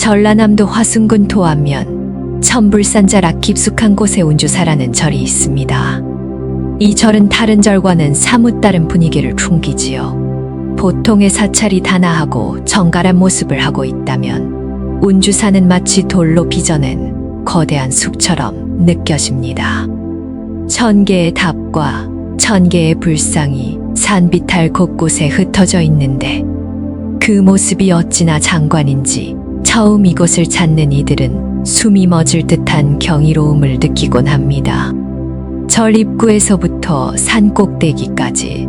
전라남도 화순군 도안면 천불산자락 깊숙한 곳에 운주사라는 절이 있습니다. 이 절은 다른 절과는 사뭇 다른 분위기를 풍기지요. 보통의 사찰이 단아하고 정갈한 모습을 하고 있다면 운주사는 마치 돌로 빚어낸 거대한 숲처럼 느껴집니다. 천 개의 답과 천 개의 불상이 산비탈 곳곳에 흩어져 있는데 그 모습이 어찌나 장관인지 처음 이곳을 찾는 이들은 숨이 멎을 듯한 경이로움을 느끼곤 합니다. 절 입구에서부터 산 꼭대기까지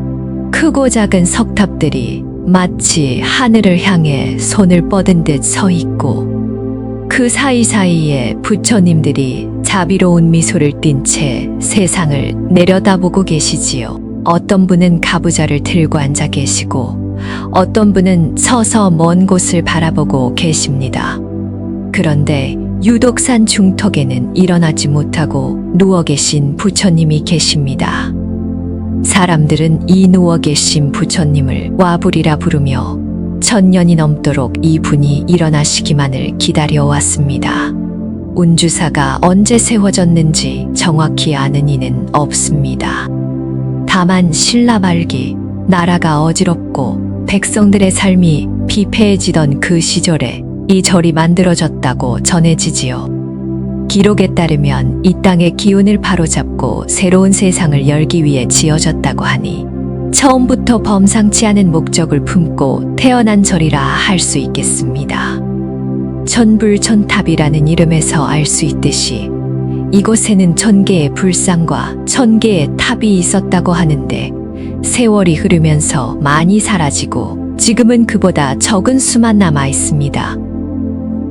크고 작은 석탑들이 마치 하늘을 향해 손을 뻗은 듯 서 있고 그 사이사이에 부처님들이 자비로운 미소를 띤 채 세상을 내려다보고 계시지요. 어떤 분은 가부좌를 들고 앉아 계시고 어떤 분은 서서 먼 곳을 바라보고 계십니다. 그런데 유독 산 중턱에는 일어나지 못하고 누워 계신 부처님이 계십니다. 사람들은 이 누워 계신 부처님을 와불이라 부르며 천년이 넘도록 이 분이 일어나시기만을 기다려왔습니다. 운주사가 언제 세워졌는지 정확히 아는 이는 없습니다. 다만 신라 말기 나라가 어지럽고 백성들의 삶이 피폐해지던 그 시절에 이 절이 만들어졌다고 전해지지요. 기록에 따르면 이 땅의 기운을 바로잡고 새로운 세상을 열기 위해 지어졌다고 하니 처음부터 범상치 않은 목적을 품고 태어난 절이라 할 수 있겠습니다. 천불천탑이라는 이름에서 알 수 있듯이 이곳에는 1000개의 불상과 1000개의 탑이 있었다고 하는데 세월이 흐르면서 많이 사라지고 지금은 그보다 적은 수만 남아 있습니다.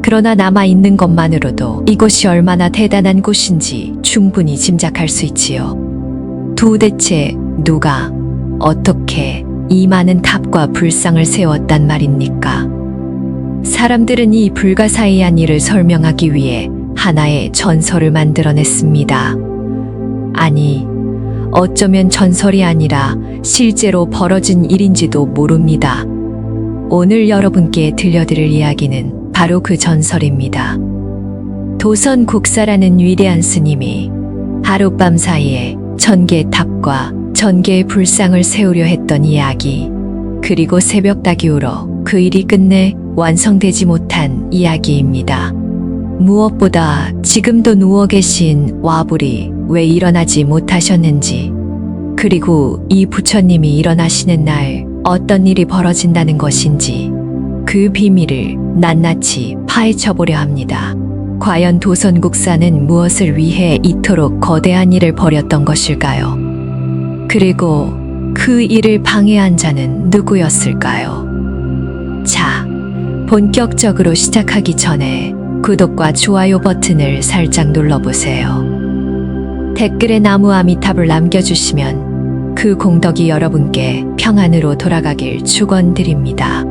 그러나 남아있는 것만으로도 이곳이 얼마나 대단한 곳인지 충분히 짐작할 수 있지요. 도대체 누가 어떻게 이 많은 탑과 불상을 세웠단 말입니까? 사람들은 이 불가사의한 일을 설명하기 위해 하나의 전설을 만들어냈습니다. 아니, 어쩌면 전설이 아니라 실제로 벌어진 일인지도 모릅니다. 오늘 여러분께 들려드릴 이야기는 바로 그 전설입니다. 도선국사라는 위대한 스님이 하룻밤 사이에 1000개의 탑과 1000개의 불상을 세우려 했던 이야기, 그리고 새벽닭 이후로 그 일이 끝내 완성되지 못한 이야기입니다. 무엇보다 지금도 누워 계신 와불이 왜 일어나지 못하셨는지, 그리고 이 부처님이 일어나시는 날 어떤 일이 벌어진다는 것인지 그 비밀을 낱낱이 파헤쳐보려 합니다. 과연 도선국사는 무엇을 위해 이토록 거대한 일을 벌였던 것일까요? 그리고 그 일을 방해한 자는 누구였을까요? 자, 본격적으로 시작하기 전에 구독과 좋아요 버튼을 살짝 눌러보세요. 댓글에 나무 아미탑을 남겨주시면 그 공덕이 여러분께 평안으로 돌아가길 축원드립니다.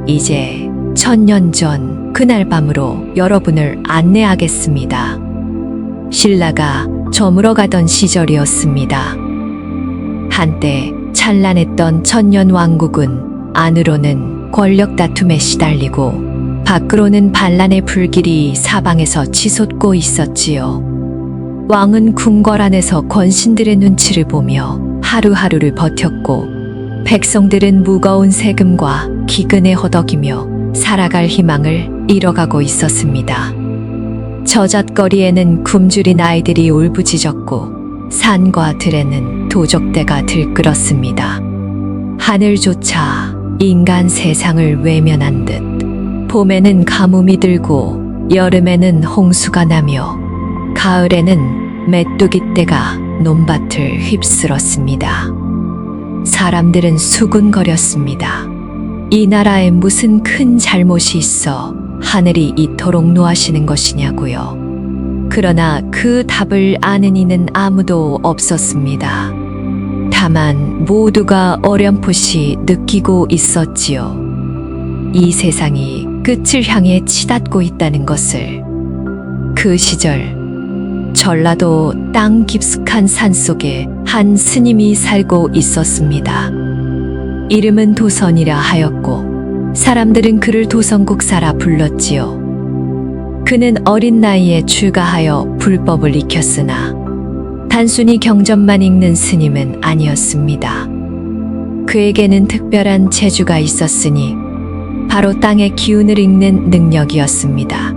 이제 1000년 전 그날 밤으로 여러분을 안내하겠습니다. 신라가 저물어 가던 시절이었습니다. 한때 찬란했던 천년 왕국은 안으로는 권력 다툼에 시달리고 밖으로는 반란의 불길이 사방에서 치솟고 있었지요. 왕은 궁궐 안에서 권신들의 눈치를 보며 하루하루를 버텼고 백성들은 무거운 세금과 기근에 허덕이며 살아갈 희망을 잃어가고 있었습니다. 저잣거리에는 굶주린 아이들이 울부짖었고 산과 들에는 도적대가 들끓었습니다. 하늘조차 인간 세상을 외면한 듯 봄에는 가뭄이 들고 여름에는 홍수가 나며 가을에는 메뚜기떼가 논밭을 휩쓸었습니다. 사람들은 수군거렸습니다. 이 나라에 무슨 큰 잘못이 있어 하늘이 이토록 노하시는 것이냐고요. 그러나 그 답을 아는 이는 아무도 없었습니다. 다만 모두가 어렴풋이 느끼고 있었지요. 이 세상이 끝을 향해 치닫고 있다는 것을. 그 시절 전라도 땅 깊숙한 산속에 한 스님이 살고 있었습니다. 이름은 도선이라 하였고 사람들은 그를 도선국사라 불렀지요. 그는 어린 나이에 출가하여 불법을 익혔으나 단순히 경전만 읽는 스님은 아니었습니다. 그에게는 특별한 재주가 있었으니 바로 땅의 기운을 읽는 능력이었습니다.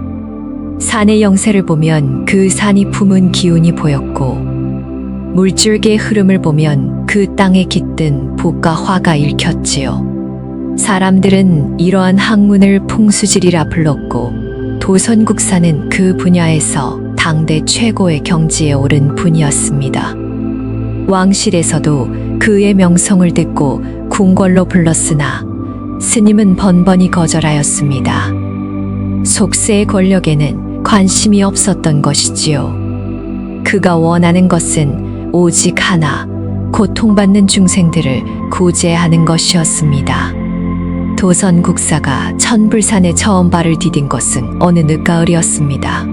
산의 영세를 보면 그 산이 품은 기운이 보였고 물줄기의 흐름을 보면 그 땅에 깃든 복과 화가 읽혔지요. 사람들은 이러한 학문을 풍수질이라 불렀고 도선국사는 그 분야에서 당대 최고의 경지에 오른 분이었습니다. 왕실에서도 그의 명성을 듣고 궁궐로 불렀으나 스님은 번번이 거절하였습니다. 속세의 권력에는 관심이 없었던 것이지요. 그가 원하는 것은 오직 하나, 고통받는 중생들을 구제하는 것이었습니다. 도선국사가 천불산에 처음 발을 디딘 것은 어느 늦가을이었습니다.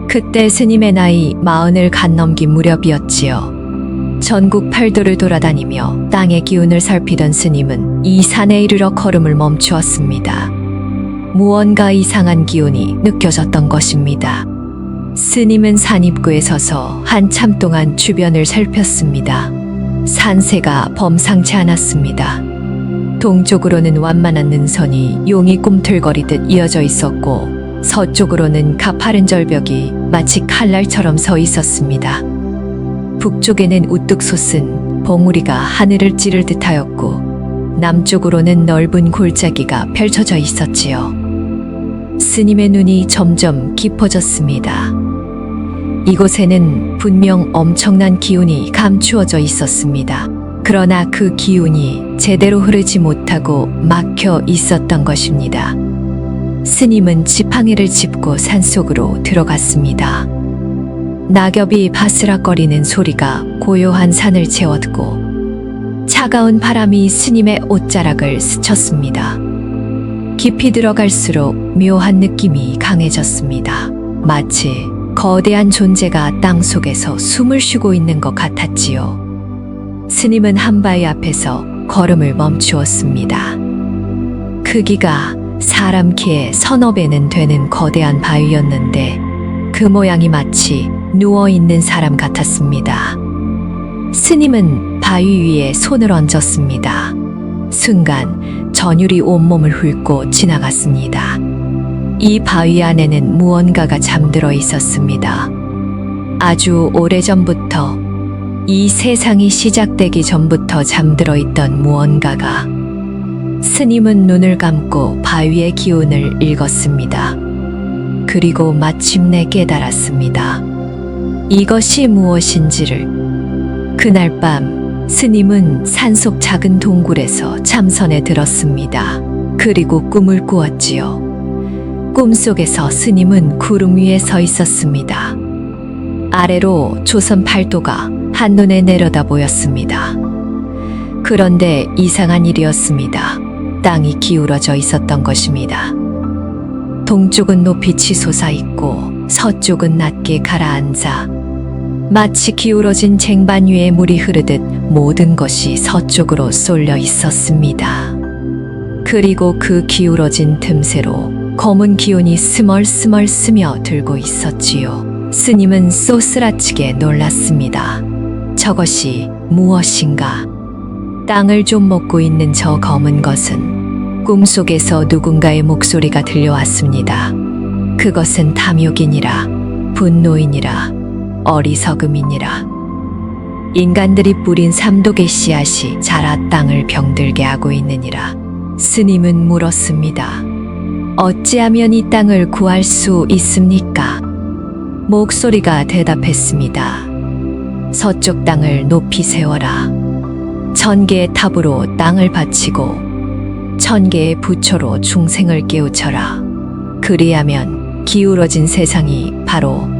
그때 스님의 나이 40을 갓 넘긴 무렵이었지요. 전국 팔도를 돌아다니며 땅의 기운을 살피던 스님은 이 산에 이르러 걸음을 멈추었습니다. 무언가 이상한 기운이 느껴졌던 것입니다. 스님은 산 입구에 서서 한참 동안 주변을 살폈습니다. 산세가 범상치 않았습니다. 동쪽으로는 완만한 능선이 용이 꿈틀거리듯 이어져 있었고 서쪽으로는 가파른 절벽이 마치 칼날처럼 서 있었습니다. 북쪽에는 우뚝 솟은 봉우리가 하늘을 찌를 듯하였고 남쪽으로는 넓은 골짜기가 펼쳐져 있었지요. 스님의 눈이 점점 깊어졌습니다. 이곳에는 분명 엄청난 기운이 감추어져 있었습니다. 그러나 그 기운이 제대로 흐르지 못하고 막혀 있었던 것입니다. 스님은 지팡이를 짚고 산속으로 들어갔습니다. 낙엽이 바스락거리는 소리가 고요한 산을 채웠고 차가운 바람이 스님의 옷자락을 스쳤습니다. 깊이 들어갈수록 묘한 느낌이 강해졌습니다. 마치 거대한 존재가 땅 속에서 숨을 쉬고 있는 것 같았지요. 스님은 한 바위 앞에서 걸음을 멈추었습니다. 크기가 사람 키의 서너 배는 되는 거대한 바위였는데 그 모양이 마치 누워있는 사람 같았습니다. 스님은 바위 위에 손을 얹었습니다. 순간 전율이 온몸을 훑고 지나갔습니다. 이 바위 안에는 무언가가 잠들어 있었습니다. 아주 오래전부터, 이 세상이 시작되기 전부터 잠들어 있던 무언가가. 스님은 눈을 감고 바위의 기운을 읽었습니다. 그리고 마침내 깨달았습니다. 이것이 무엇인지를. 그날 밤 스님은 산속 작은 동굴에서 참선에 들었습니다. 그리고 꿈을 꾸었지요. 꿈속에서 스님은 구름 위에 서 있었습니다. 아래로 조선 팔도가 한눈에 내려다 보였습니다. 그런데 이상한 일이었습니다. 땅이 기울어져 있었던 것입니다. 동쪽은 높이 치솟아 있고 서쪽은 낮게 가라앉아 마치 기울어진 쟁반 위에 물이 흐르듯 모든 것이 서쪽으로 쏠려 있었습니다. 그리고 그 기울어진 틈새로 검은 기운이 스멀스멀 스며들고 있었지요. 스님은 쏘스라치게 놀랐습니다. 저것이 무엇인가? 땅을 좀 먹고 있는 저 검은 것은 꿈속에서 누군가의 목소리가 들려왔습니다. 그것은 탐욕이니라, 분노이니라, 어리석음이니라. 인간들이 뿌린 삼독의 씨앗이 자라 땅을 병들게 하고 있느니라. 스님은 물었습니다. 어찌하면 이 땅을 구할 수 있습니까? 목소리가 대답했습니다. 서쪽 땅을 높이 세워라. 1000개의 탑으로 땅을 바치고 1000개의 부처로 중생을 깨우쳐라. 그리하면 기울어진 세상이 바로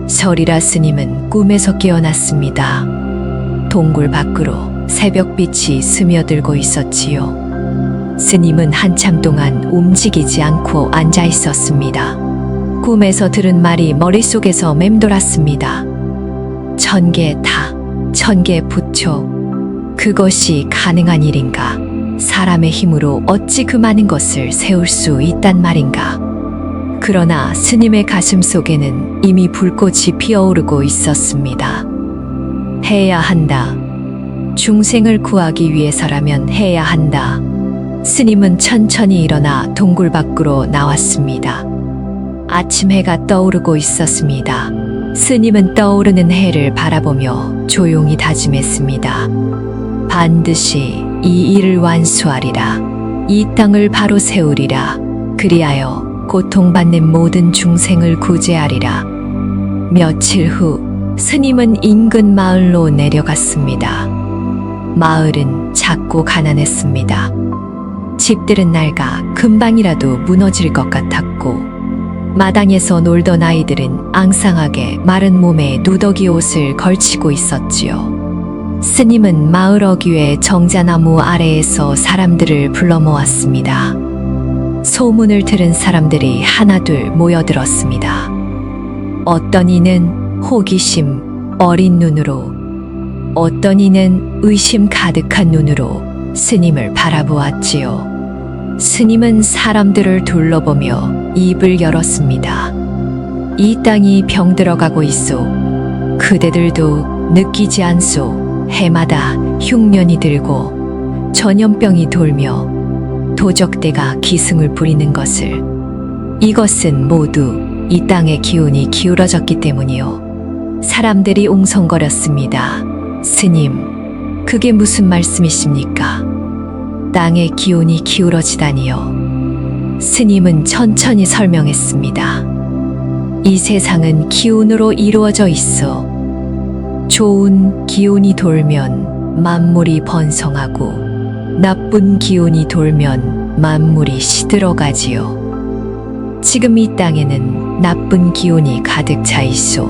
서리라. 스님은 꿈에서 깨어났습니다. 동굴 밖으로 새벽빛이 스며들고 있었지요. 스님은 한참 동안 움직이지 않고 앉아 있었습니다. 꿈에서 들은 말이 머릿속에서 맴돌았습니다. 1000개의 탑, 1000개의 부처. 그것이 가능한 일인가? 사람의 힘으로 어찌 그 많은 것을 세울 수 있단 말인가? 그러나 스님의 가슴 속에는 이미 불꽃이 피어오르고 있었습니다. 해야 한다. 중생을 구하기 위해서라면 해야 한다. 스님은 천천히 일어나 동굴 밖으로 나왔습니다. 아침 해가 떠오르고 있었습니다. 스님은 떠오르는 해를 바라보며 조용히 다짐했습니다. 반드시 이 일을 완수하리라. 이 땅을 바로 세우리라. 그리하여 고통받는 모든 중생을 구제하리라. 며칠 후 스님은 인근 마을로 내려갔습니다. 마을은 작고 가난했습니다. 집들은 낡아 금방이라도 무너질 것 같았고 마당에서 놀던 아이들은 앙상하게 마른 몸에 누더기 옷을 걸치고 있었지요. 스님은 마을 어귀의 정자나무 아래에서 사람들을 불러 모았습니다. 소문을 들은 사람들이 하나둘 모여들었습니다. 어떤 이는 호기심 어린 눈으로, 어떤 이는 의심 가득한 눈으로 스님을 바라보았지요. 스님은 사람들을 둘러보며 입을 열었습니다. 이 땅이 병들어가고 있소. 그대들도 느끼지 않소. 해마다 흉년이 들고 전염병이 돌며 도적대가 기승을 부리는 것을. 이것은 모두 이 땅의 기운이 기울어졌기 때문이요. 사람들이 옹성거렸습니다. 스님, 그게 무슨 말씀이십니까? 땅의 기운이 기울어지다니요. 스님은 천천히 설명했습니다. 이 세상은 기운으로 이루어져 있어. 좋은 기운이 돌면 만물이 번성하고 나쁜 기운이 돌면 만물이 시들어가지요. 지금 이 땅에는 나쁜 기운이 가득 차 있소.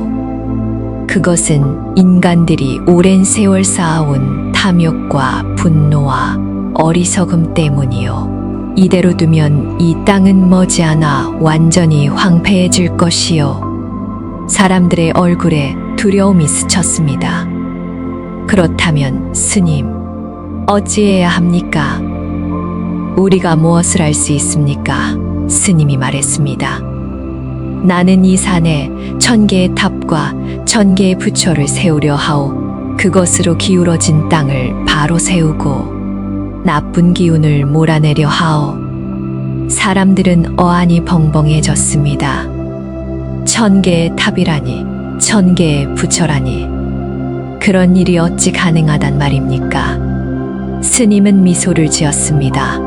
그것은 인간들이 오랜 세월 쌓아온 탐욕과 분노와 어리석음 때문이요. 이대로 두면 이 땅은 머지않아 완전히 황폐해질 것이요. 사람들의 얼굴에 두려움이 스쳤습니다. 그렇다면 스님, 어찌해야 합니까? 우리가 무엇을 할 수 있습니까? 스님이 말했습니다. 나는 이 산에 1000개의 탑과 1000개의 부처를 세우려 하오. 그것으로 기울어진 땅을 바로 세우고 나쁜 기운을 몰아내려 하오. 사람들은 어안이 벙벙해졌습니다. 1000개의 탑이라니, 1000개의 부처라니. 그런 일이 어찌 가능하단 말입니까? 스님은 미소를 지었습니다.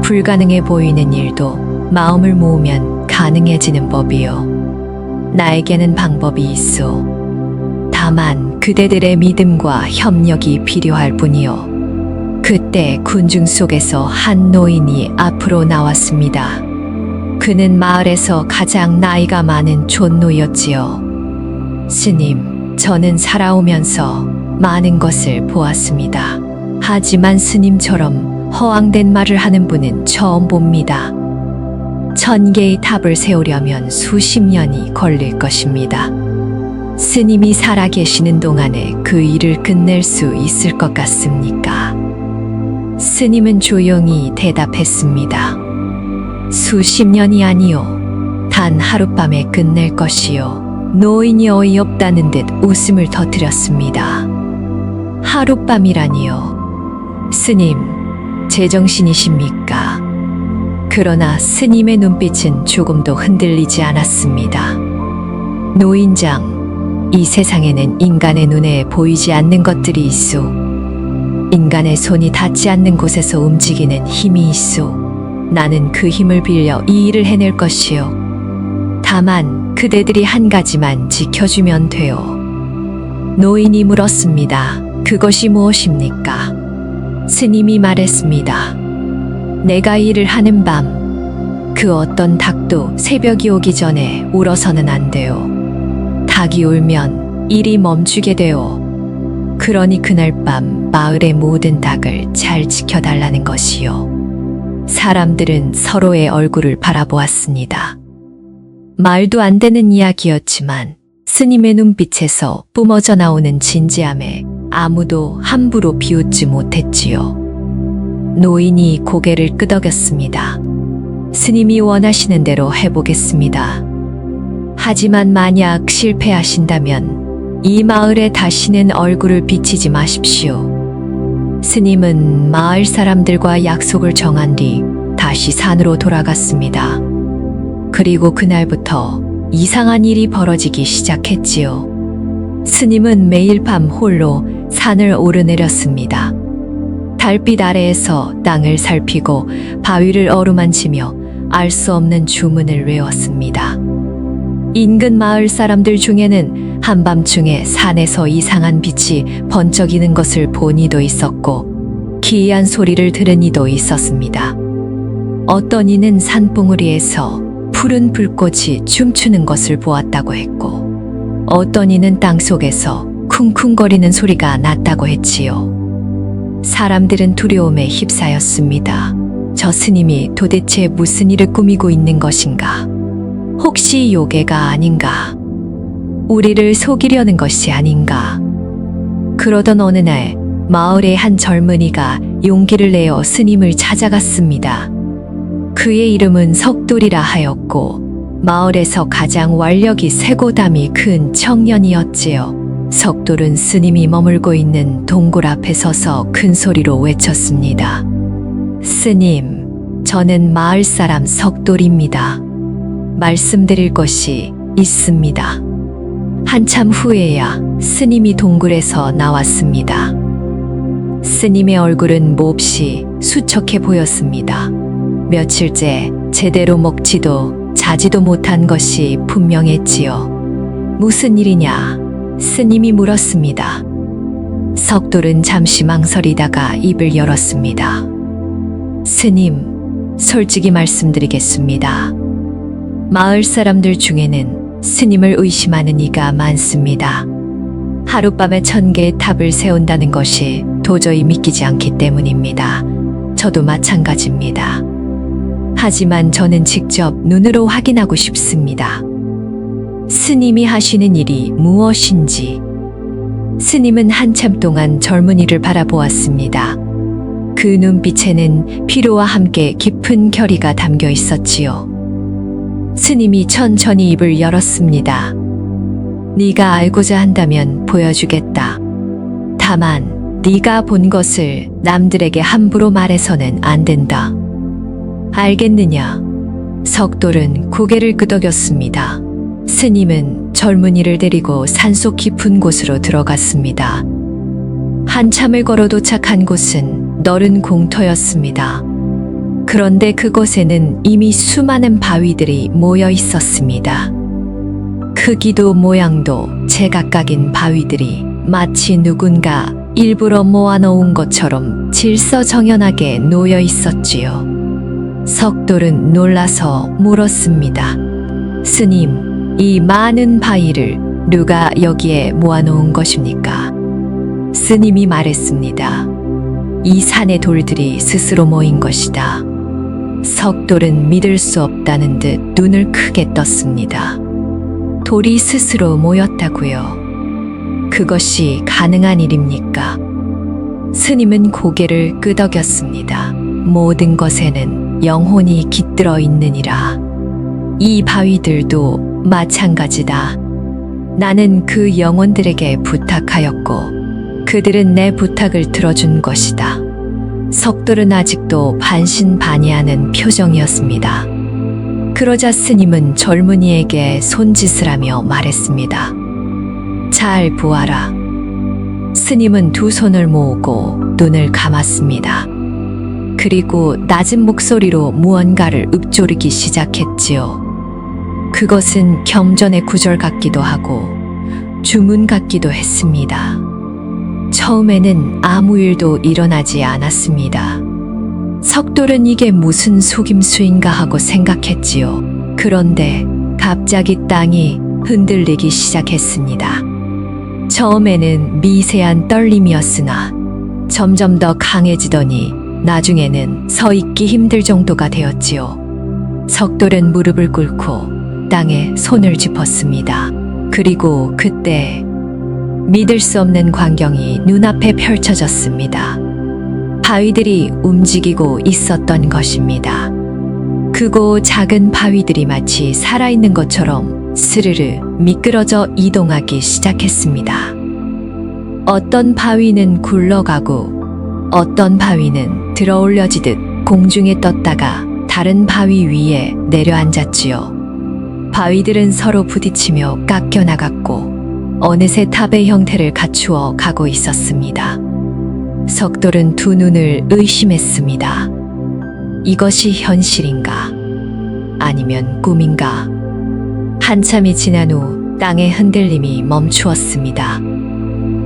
불가능해 보이는 일도 마음을 모으면 가능해지는 법이요. 나에게는 방법이 있소. 다만 그대들의 믿음과 협력이 필요할 뿐이요. 그때 군중 속에서 한 노인이 앞으로 나왔습니다. 그는 마을에서 가장 나이가 많은 촌노였지요. 스님, 저는 살아오면서 많은 것을 보았습니다. 하지만 스님처럼 허황된 말을 하는 분은 처음 봅니다. 1000개의 탑을 세우려면 수십 년이 걸릴 것입니다. 스님이 살아계시는 동안에 그 일을 끝낼 수 있을 것 같습니까? 스님은 조용히 대답했습니다. 수십 년이 아니요. 단 하룻밤에 끝낼 것이요. 노인이 어이없다는 듯 웃음을 터뜨렸습니다. 하룻밤이라니요. 스님, 제정신이십니까? 그러나 스님의 눈빛은 조금도 흔들리지 않았습니다. 노인장, 이 세상에는 인간의 눈에 보이지 않는 것들이 있소. 인간의 손이 닿지 않는 곳에서 움직이는 힘이 있소. 나는 그 힘을 빌려 이 일을 해낼 것이요. 다만 그대들이 한 가지만 지켜주면 돼요. 노인이 물었습니다. 그것이 무엇입니까? 스님이 말했습니다. 내가 일을 하는 밤, 그 어떤 닭도 새벽이 오기 전에 울어서는 안 돼요. 닭이 울면 일이 멈추게 돼요. 그러니 그날 밤 마을의 모든 닭을 잘 지켜달라는 것이요. 사람들은 서로의 얼굴을 바라보았습니다. 말도 안 되는 이야기였지만 스님의 눈빛에서 뿜어져 나오는 진지함에 아무도 함부로 비웃지 못했지요. 노인이 고개를 끄덕였습니다. 스님이 원하시는 대로 해보겠습니다. 하지만 만약 실패하신다면 이 마을에 다시는 얼굴을 비치지 마십시오. 스님은 마을 사람들과 약속을 정한 뒤 다시 산으로 돌아갔습니다. 그리고 그날부터 이상한 일이 벌어지기 시작했지요. 스님은 매일 밤 홀로 산을 오르내렸습니다. 달빛 아래에서 땅을 살피고 바위를 어루만지며 알 수 없는 주문을 외웠습니다. 인근 마을 사람들 중에는 한밤중에 산에서 이상한 빛이 번쩍이는 것을 본 이도 있었고 기이한 소리를 들은 이도 있었습니다. 어떤 이는 산봉우리에서 푸른 불꽃이 춤추는 것을 보았다고 했고 어떤 이는 땅속에서 쿵쿵거리는 소리가 났다고 했지요. 사람들은 두려움에 휩싸였습니다. 저 스님이 도대체 무슨 일을 꾸미고 있는 것인가? 혹시 요괴가 아닌가? 우리를 속이려는 것이 아닌가? 그러던 어느 날 마을의 한 젊은이가 용기를 내어 스님을 찾아갔습니다. 그의 이름은 석돌이라 하였고 마을에서 가장 완력이 세고 담이 큰 청년이었지요. 석돌은 스님이 머물고 있는 동굴 앞에 서서 큰 소리로 외쳤습니다. 스님, 저는 마을 사람 석돌입니다. 말씀드릴 것이 있습니다. 한참 후에야 스님이 동굴에서 나왔습니다. 스님의 얼굴은 몹시 수척해 보였습니다. 며칠째 제대로 먹지도 자지도 못한 것이 분명했지요. 무슨 일이냐? 스님이 물었습니다. 석돌은 잠시 망설이다가 입을 열었습니다. 스님, 솔직히 말씀드리겠습니다. 마을 사람들 중에는 스님을 의심하는 이가 많습니다. 하룻밤에 1000개의 탑을 세운다는 것이 도저히 믿기지 않기 때문입니다. 저도 마찬가지입니다. 하지만 저는 직접 눈으로 확인하고 싶습니다. 스님이 하시는 일이 무엇인지. 스님은 한참 동안 젊은이를 바라보았습니다. 그 눈빛에는 피로와 함께 깊은 결의가 담겨 있었지요. 스님이 천천히 입을 열었습니다. 네가 알고자 한다면 보여주겠다. 다만 네가 본 것을 남들에게 함부로 말해서는 안 된다. 알겠느냐? 석돌은 고개를 끄덕였습니다. 스님은 젊은이를 데리고 산속 깊은 곳으로 들어갔습니다. 한참을 걸어 도착한 곳은 너른 공터였습니다. 그런데 그곳에는 이미 수많은 바위들이 모여 있었습니다. 크기도 모양도 제각각인 바위들이 마치 누군가 일부러 모아놓은 것처럼 질서정연하게 놓여 있었지요. 석돌은 놀라서 물었습니다. 스님, 이 많은 바위를 누가 여기에 모아놓은 것입니까? 스님이 말했습니다. 이 산의 돌들이 스스로 모인 것이다. 석돌은 믿을 수 없다는 듯 눈을 크게 떴습니다. 돌이 스스로 모였다고요? 그것이 가능한 일입니까? 스님은 고개를 끄덕였습니다. 모든 것에는 영혼이 깃들어 있느니라. 이 바위들도 마찬가지다. 나는 그 영혼들에게 부탁하였고 그들은 내 부탁을 들어준 것이다. 석돌은 아직도 반신반의하는 표정이었습니다. 그러자 스님은 젊은이에게 손짓을 하며 말했습니다. 잘 보아라. 스님은 두 손을 모으고 눈을 감았습니다. 그리고 낮은 목소리로 무언가를 읊조리기 시작했지요. 그것은 경전의 구절 같기도 하고 주문 같기도 했습니다. 처음에는 아무 일도 일어나지 않았습니다. 석돌은 이게 무슨 속임수인가 하고 생각했지요. 그런데 갑자기 땅이 흔들리기 시작했습니다. 처음에는 미세한 떨림이었으나 점점 더 강해지더니 나중에는 서 있기 힘들 정도가 되었지요. 석돌은 무릎을 꿇고 땅에 손을 짚었습니다. 그리고 그때 믿을 수 없는 광경이 눈앞에 펼쳐졌습니다. 바위들이 움직이고 있었던 것입니다. 크고 작은 바위들이 마치 살아있는 것처럼 스르르 미끄러져 이동하기 시작했습니다. 어떤 바위는 굴러가고 어떤 바위는 들어올려지듯 공중에 떴다가 다른 바위 위에 내려앉았지요. 바위들은 서로 부딪히며 깎여 나갔고 어느새 탑의 형태를 갖추어 가고 있었습니다. 석돌은 두 눈을 의심했습니다. 이것이 현실인가? 아니면 꿈인가? 한참이 지난 후 땅의 흔들림이 멈추었습니다.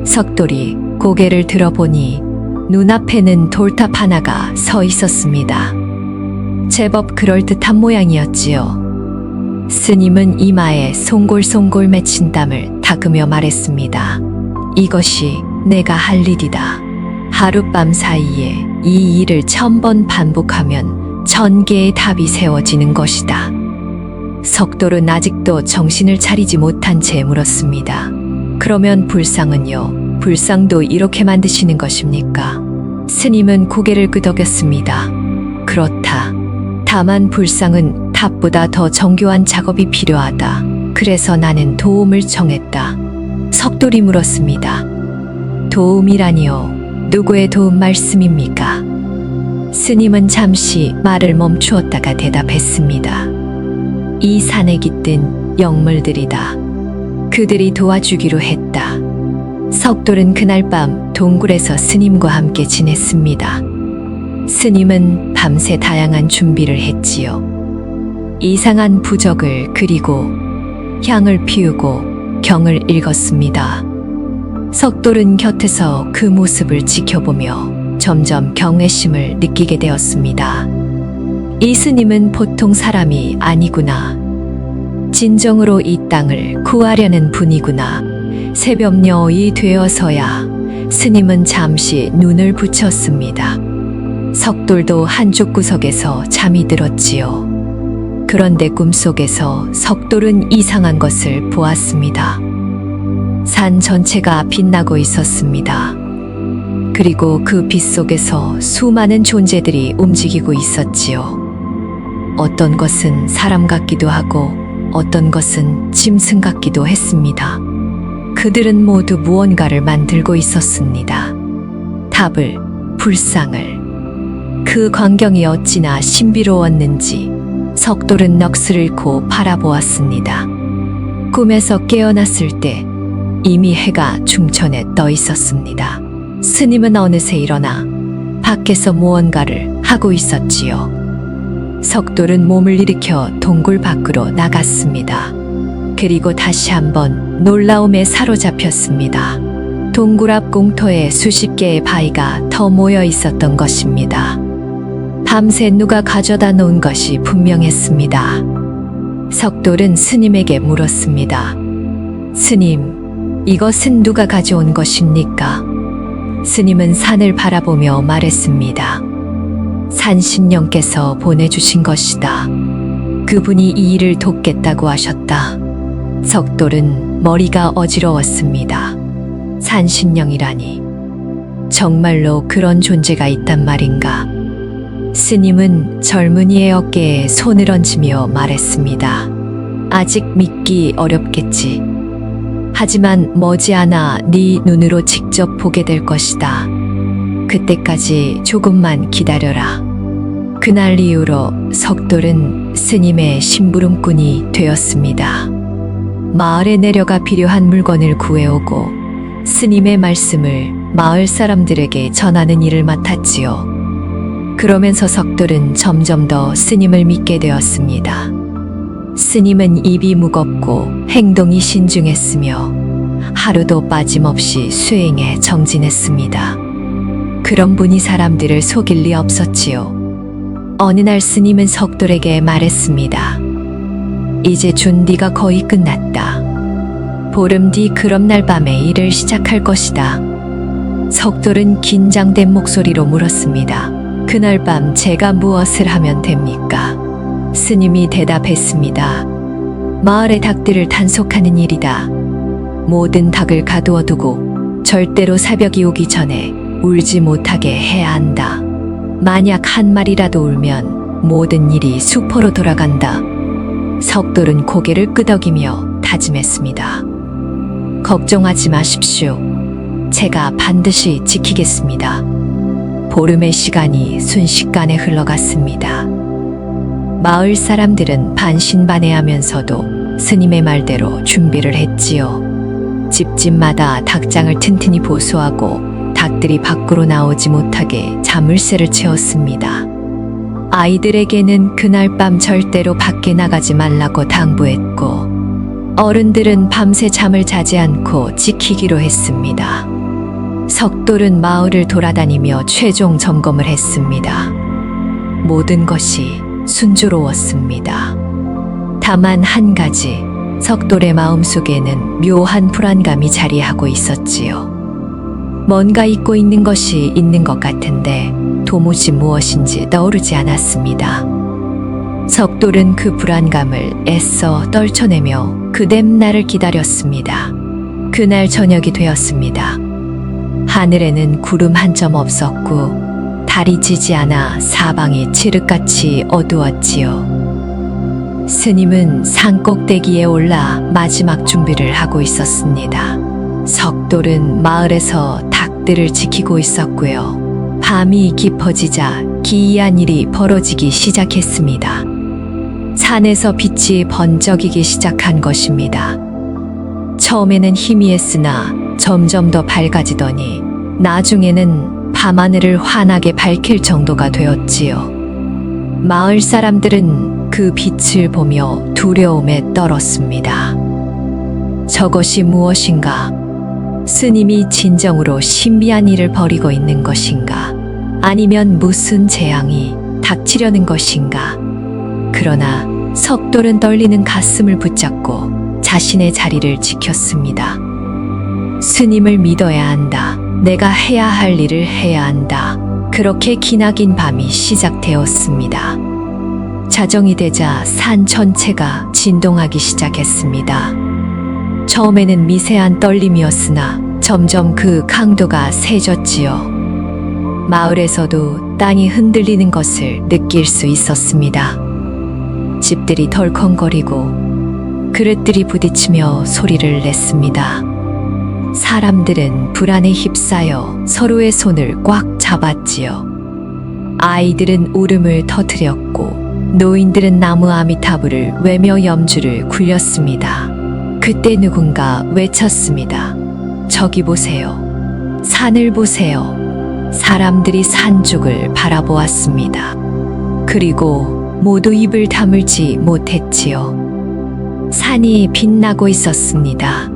석돌이 고개를 들어보니 눈앞에는 돌탑 하나가 서 있었습니다. 제법 그럴듯한 모양이었지요. 스님은 이마에 송골송골 맺힌 땀을 닦으며 말했습니다. 이것이 내가 할 일이다. 하룻밤 사이에 이 일을 1000번 반복하면 1000개의 탑이 세워지는 것이다. 석돌은 아직도 정신을 차리지 못한 채 물었습니다. 그러면 불상은요? 불상도 이렇게 만드시는 것입니까? 스님은 고개를 끄덕였습니다. 그렇다. 다만 불상은 탑보다 더 정교한 작업이 필요하다. 그래서 나는 도움을 청했다. 석돌이 물었습니다. 도움이라니요? 누구의 도움 말씀입니까? 스님은 잠시 말을 멈추었다가 대답했습니다. 이 산에 깃든 영물들이다. 그들이 도와주기로 했다. 석돌은 그날 밤 동굴에서 스님과 함께 지냈습니다. 스님은 밤새 다양한 준비를 했지요. 이상한 부적을 그리고 향을 피우고 경을 읽었습니다. 석돌은 곁에서 그 모습을 지켜보며 점점 경외심을 느끼게 되었습니다. 이 스님은 보통 사람이 아니구나. 진정으로 이 땅을 구하려는 분이구나. 새벽녘이 되어서야 스님은 잠시 눈을 붙였습니다. 석돌도 한쪽 구석에서 잠이 들었지요. 그런데 꿈속에서 석돌은 이상한 것을 보았습니다. 산 전체가 빛나고 있었습니다. 그리고 그 빛 속에서 수많은 존재들이 움직이고 있었지요. 어떤 것은 사람 같기도 하고 어떤 것은 짐승 같기도 했습니다. 그들은 모두 무언가를 만들고 있었습니다. 탑을, 불상을. 그 광경이 어찌나 신비로웠는지 석돌은 넋을 잃고 바라보았습니다. 꿈에서 깨어났을 때 이미 해가 중천에 떠 있었습니다. 스님은 어느새 일어나 밖에서 무언가를 하고 있었지요. 석돌은 몸을 일으켜 동굴 밖으로 나갔습니다. 그리고 다시 한번 놀라움에 사로잡혔습니다. 동굴 앞 공터에 수십 개의 바위가 더 모여 있었던 것입니다. 밤새 누가 가져다 놓은 것이 분명했습니다. 석돌은 스님에게 물었습니다. 스님, 이것은 누가 가져온 것입니까? 스님은 산을 바라보며 말했습니다. 산신령께서 보내주신 것이다. 그분이 이 일을 돕겠다고 하셨다. 석돌은 머리가 어지러웠습니다. 산신령이라니. 정말로 그런 존재가 있단 말인가? 스님은 젊은이의 어깨에 손을 얹으며 말했습니다. 아직 믿기 어렵겠지. 하지만 머지않아 네 눈으로 직접 보게 될 것이다. 그때까지 조금만 기다려라. 그날 이후로 석돌은 스님의 심부름꾼이 되었습니다. 마을에 내려가 필요한 물건을 구해오고 스님의 말씀을 마을 사람들에게 전하는 일을 맡았지요. 그러면서 석돌은 점점 더 스님을 믿게 되었습니다. 스님은 입이 무겁고 행동이 신중했으며 하루도 빠짐없이 수행에 정진했습니다. 그런 분이 사람들을 속일 리 없었지요. 어느 날 스님은 석돌에게 말했습니다. 이제 준비가 거의 끝났다. 보름 뒤 그럼날 밤에 일을 시작할 것이다. 석돌은 긴장된 목소리로 물었습니다. 그날 밤 제가 무엇을 하면 됩니까? 스님이 대답했습니다. 마을의 닭들을 단속하는 일이다. 모든 닭을 가두어 두고 절대로 새벽이 오기 전에 울지 못하게 해야 한다. 만약 한 마리라도 울면 모든 일이 수포로 돌아간다. 석돌은 고개를 끄덕이며 다짐했습니다. 걱정하지 마십시오. 제가 반드시 지키겠습니다. 보름의 시간이 순식간에 흘러갔습니다. 마을 사람들은 반신반의하면서도 스님의 말대로 준비를 했지요. 집집마다 닭장을 튼튼히 보수하고 닭들이 밖으로 나오지 못하게 자물쇠를 채웠습니다. 아이들에게는 그날 밤 절대로 밖에 나가지 말라고 당부했고, 어른들은 밤새 잠을 자지 않고 지키기로 했습니다. 석돌은 마을을 돌아다니며 최종 점검을 했습니다. 모든 것이 순조로웠습니다. 다만 한 가지, 석돌의 마음속에는 묘한 불안감이 자리하고 있었지요. 뭔가 잊고 있는 것이 있는 것 같은데 도무지 무엇인지 떠오르지 않았습니다. 석돌은 그 불안감을 애써 떨쳐내며 그댐 날을 기다렸습니다. 그날 저녁이 되었습니다. 하늘에는 구름 한 점 없었고 달이 지지 않아 사방이 칠흑같이 어두웠지요. 스님은 산 꼭대기에 올라 마지막 준비를 하고 있었습니다. 석돌은 마을에서 닭들을 지키고 있었고요. 밤이 깊어지자 기이한 일이 벌어지기 시작했습니다. 산에서 빛이 번쩍이기 시작한 것입니다. 처음에는 희미했으나 점점 더 밝아지더니 나중에는 밤하늘을 환하게 밝힐 정도가 되었지요. 마을 사람들은 그 빛을 보며 두려움에 떨었습니다. 저것이 무엇인가? 스님이 진정으로 신비한 일을 벌이고 있는 것인가? 아니면 무슨 재앙이 닥치려는 것인가? 그러나 석돌은 떨리는 가슴을 붙잡고 자신의 자리를 지켰습니다. 스님을 믿어야 한다. 내가 해야 할 일을 해야 한다. 그렇게 기나긴 밤이 시작되었습니다. 자정이 되자 산 전체가 진동하기 시작했습니다. 처음에는 미세한 떨림이었으나 점점 그 강도가 세졌지요. 마을에서도 땅이 흔들리는 것을 느낄 수 있었습니다. 집들이 덜컹거리고 그릇들이 부딪히며 소리를 냈습니다. 사람들은 불안에 휩싸여 서로의 손을 꽉 잡았지요. 아이들은 울음을 터뜨렸고 노인들은 나무 아미타불을 외며 염주를 굴렸습니다. 그때 누군가 외쳤습니다. 저기 보세요. 산을 보세요. 사람들이 산쪽을 바라보았습니다. 그리고 모두 입을 다물지 못했지요. 산이 빛나고 있었습니다.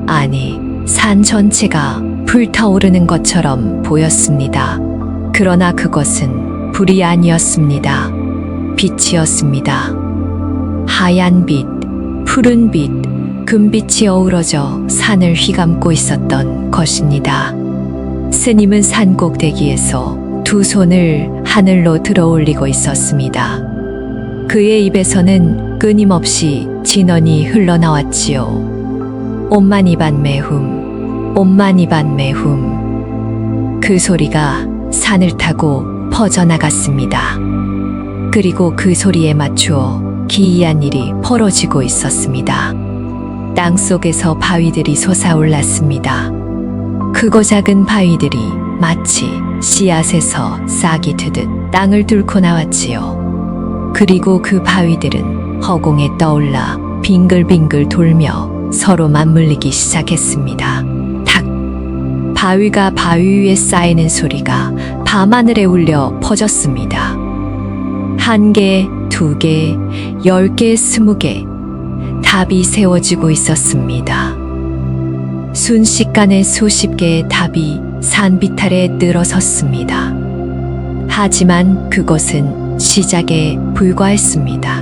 아니, 산 전체가 불타오르는 것처럼 보였습니다. 그러나 그것은 불이 아니었습니다. 빛이었습니다. 하얀 빛, 푸른 빛, 금빛이 어우러져 산을 휘감고 있었던 것입니다. 스님은 산 꼭대기에서 두 손을 하늘로 들어 올리고 있었습니다. 그의 입에서는 끊임없이 진언이 흘러나왔지요. 옴마니반 메훔, 옴마니반 메훔. 그 소리가 산을 타고 퍼져나갔습니다. 그리고 그 소리에 맞추어 기이한 일이 벌어지고 있었습니다. 땅 속에서 바위들이 솟아올랐습니다. 크고 작은 바위들이 마치 씨앗에서 싹이 트듯 땅을 뚫고 나왔지요. 그리고 그 바위들은 허공에 떠올라 빙글빙글 돌며 서로 맞물리기 시작했습니다. 탁! 바위가 바위 위에 쌓이는 소리가 밤하늘에 울려 퍼졌습니다. 1개, 2개, 10개, 20개 답이 세워지고 있었습니다. 순식간에 수십 개의 답이 산 비탈에 늘어섰습니다. 하지만 그것은 시작에 불과했습니다.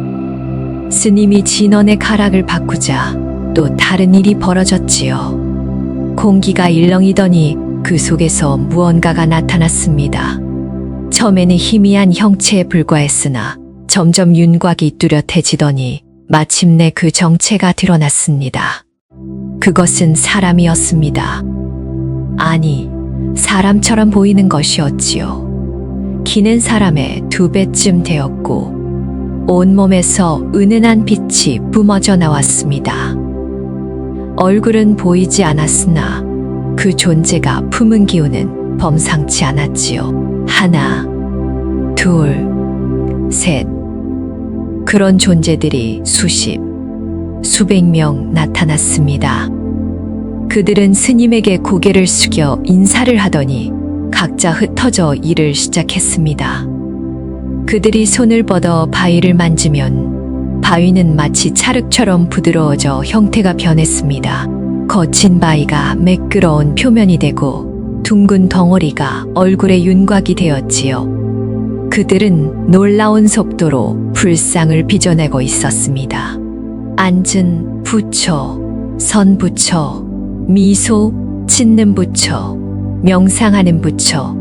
스님이 진언의 가락을 바꾸자 또 다른 일이 벌어졌지요. 공기가 일렁이더니 그 속에서 무언가가 나타났습니다. 처음에는 희미한 형체에 불과했으나 점점 윤곽이 뚜렷해지더니 마침내 그 정체가 드러났습니다. 그것은 사람이었습니다. 아니, 사람처럼 보이는 것이었지요. 키는 사람의 2배쯤 되었고 온몸에서 은은한 빛이 뿜어져 나왔습니다. 얼굴은 보이지 않았으나 그 존재가 품은 기운은 범상치 않았지요. 하나, 둘, 셋. 그런 존재들이 수십, 수백 명 나타났습니다. 그들은 스님에게 고개를 숙여 인사를 하더니 각자 흩어져 일을 시작했습니다. 그들이 손을 뻗어 바위를 만지면 바위는 마치 찰흙처럼 부드러워져 형태가 변했습니다. 거친 바위가 매끄러운 표면이 되고 둥근 덩어리가 얼굴의 윤곽이 되었지요. 그들은 놀라운 속도로 불상을 빚어내고 있었습니다. 앉은 부처, 선 부처, 미소 짓는 부처, 명상하는 부처,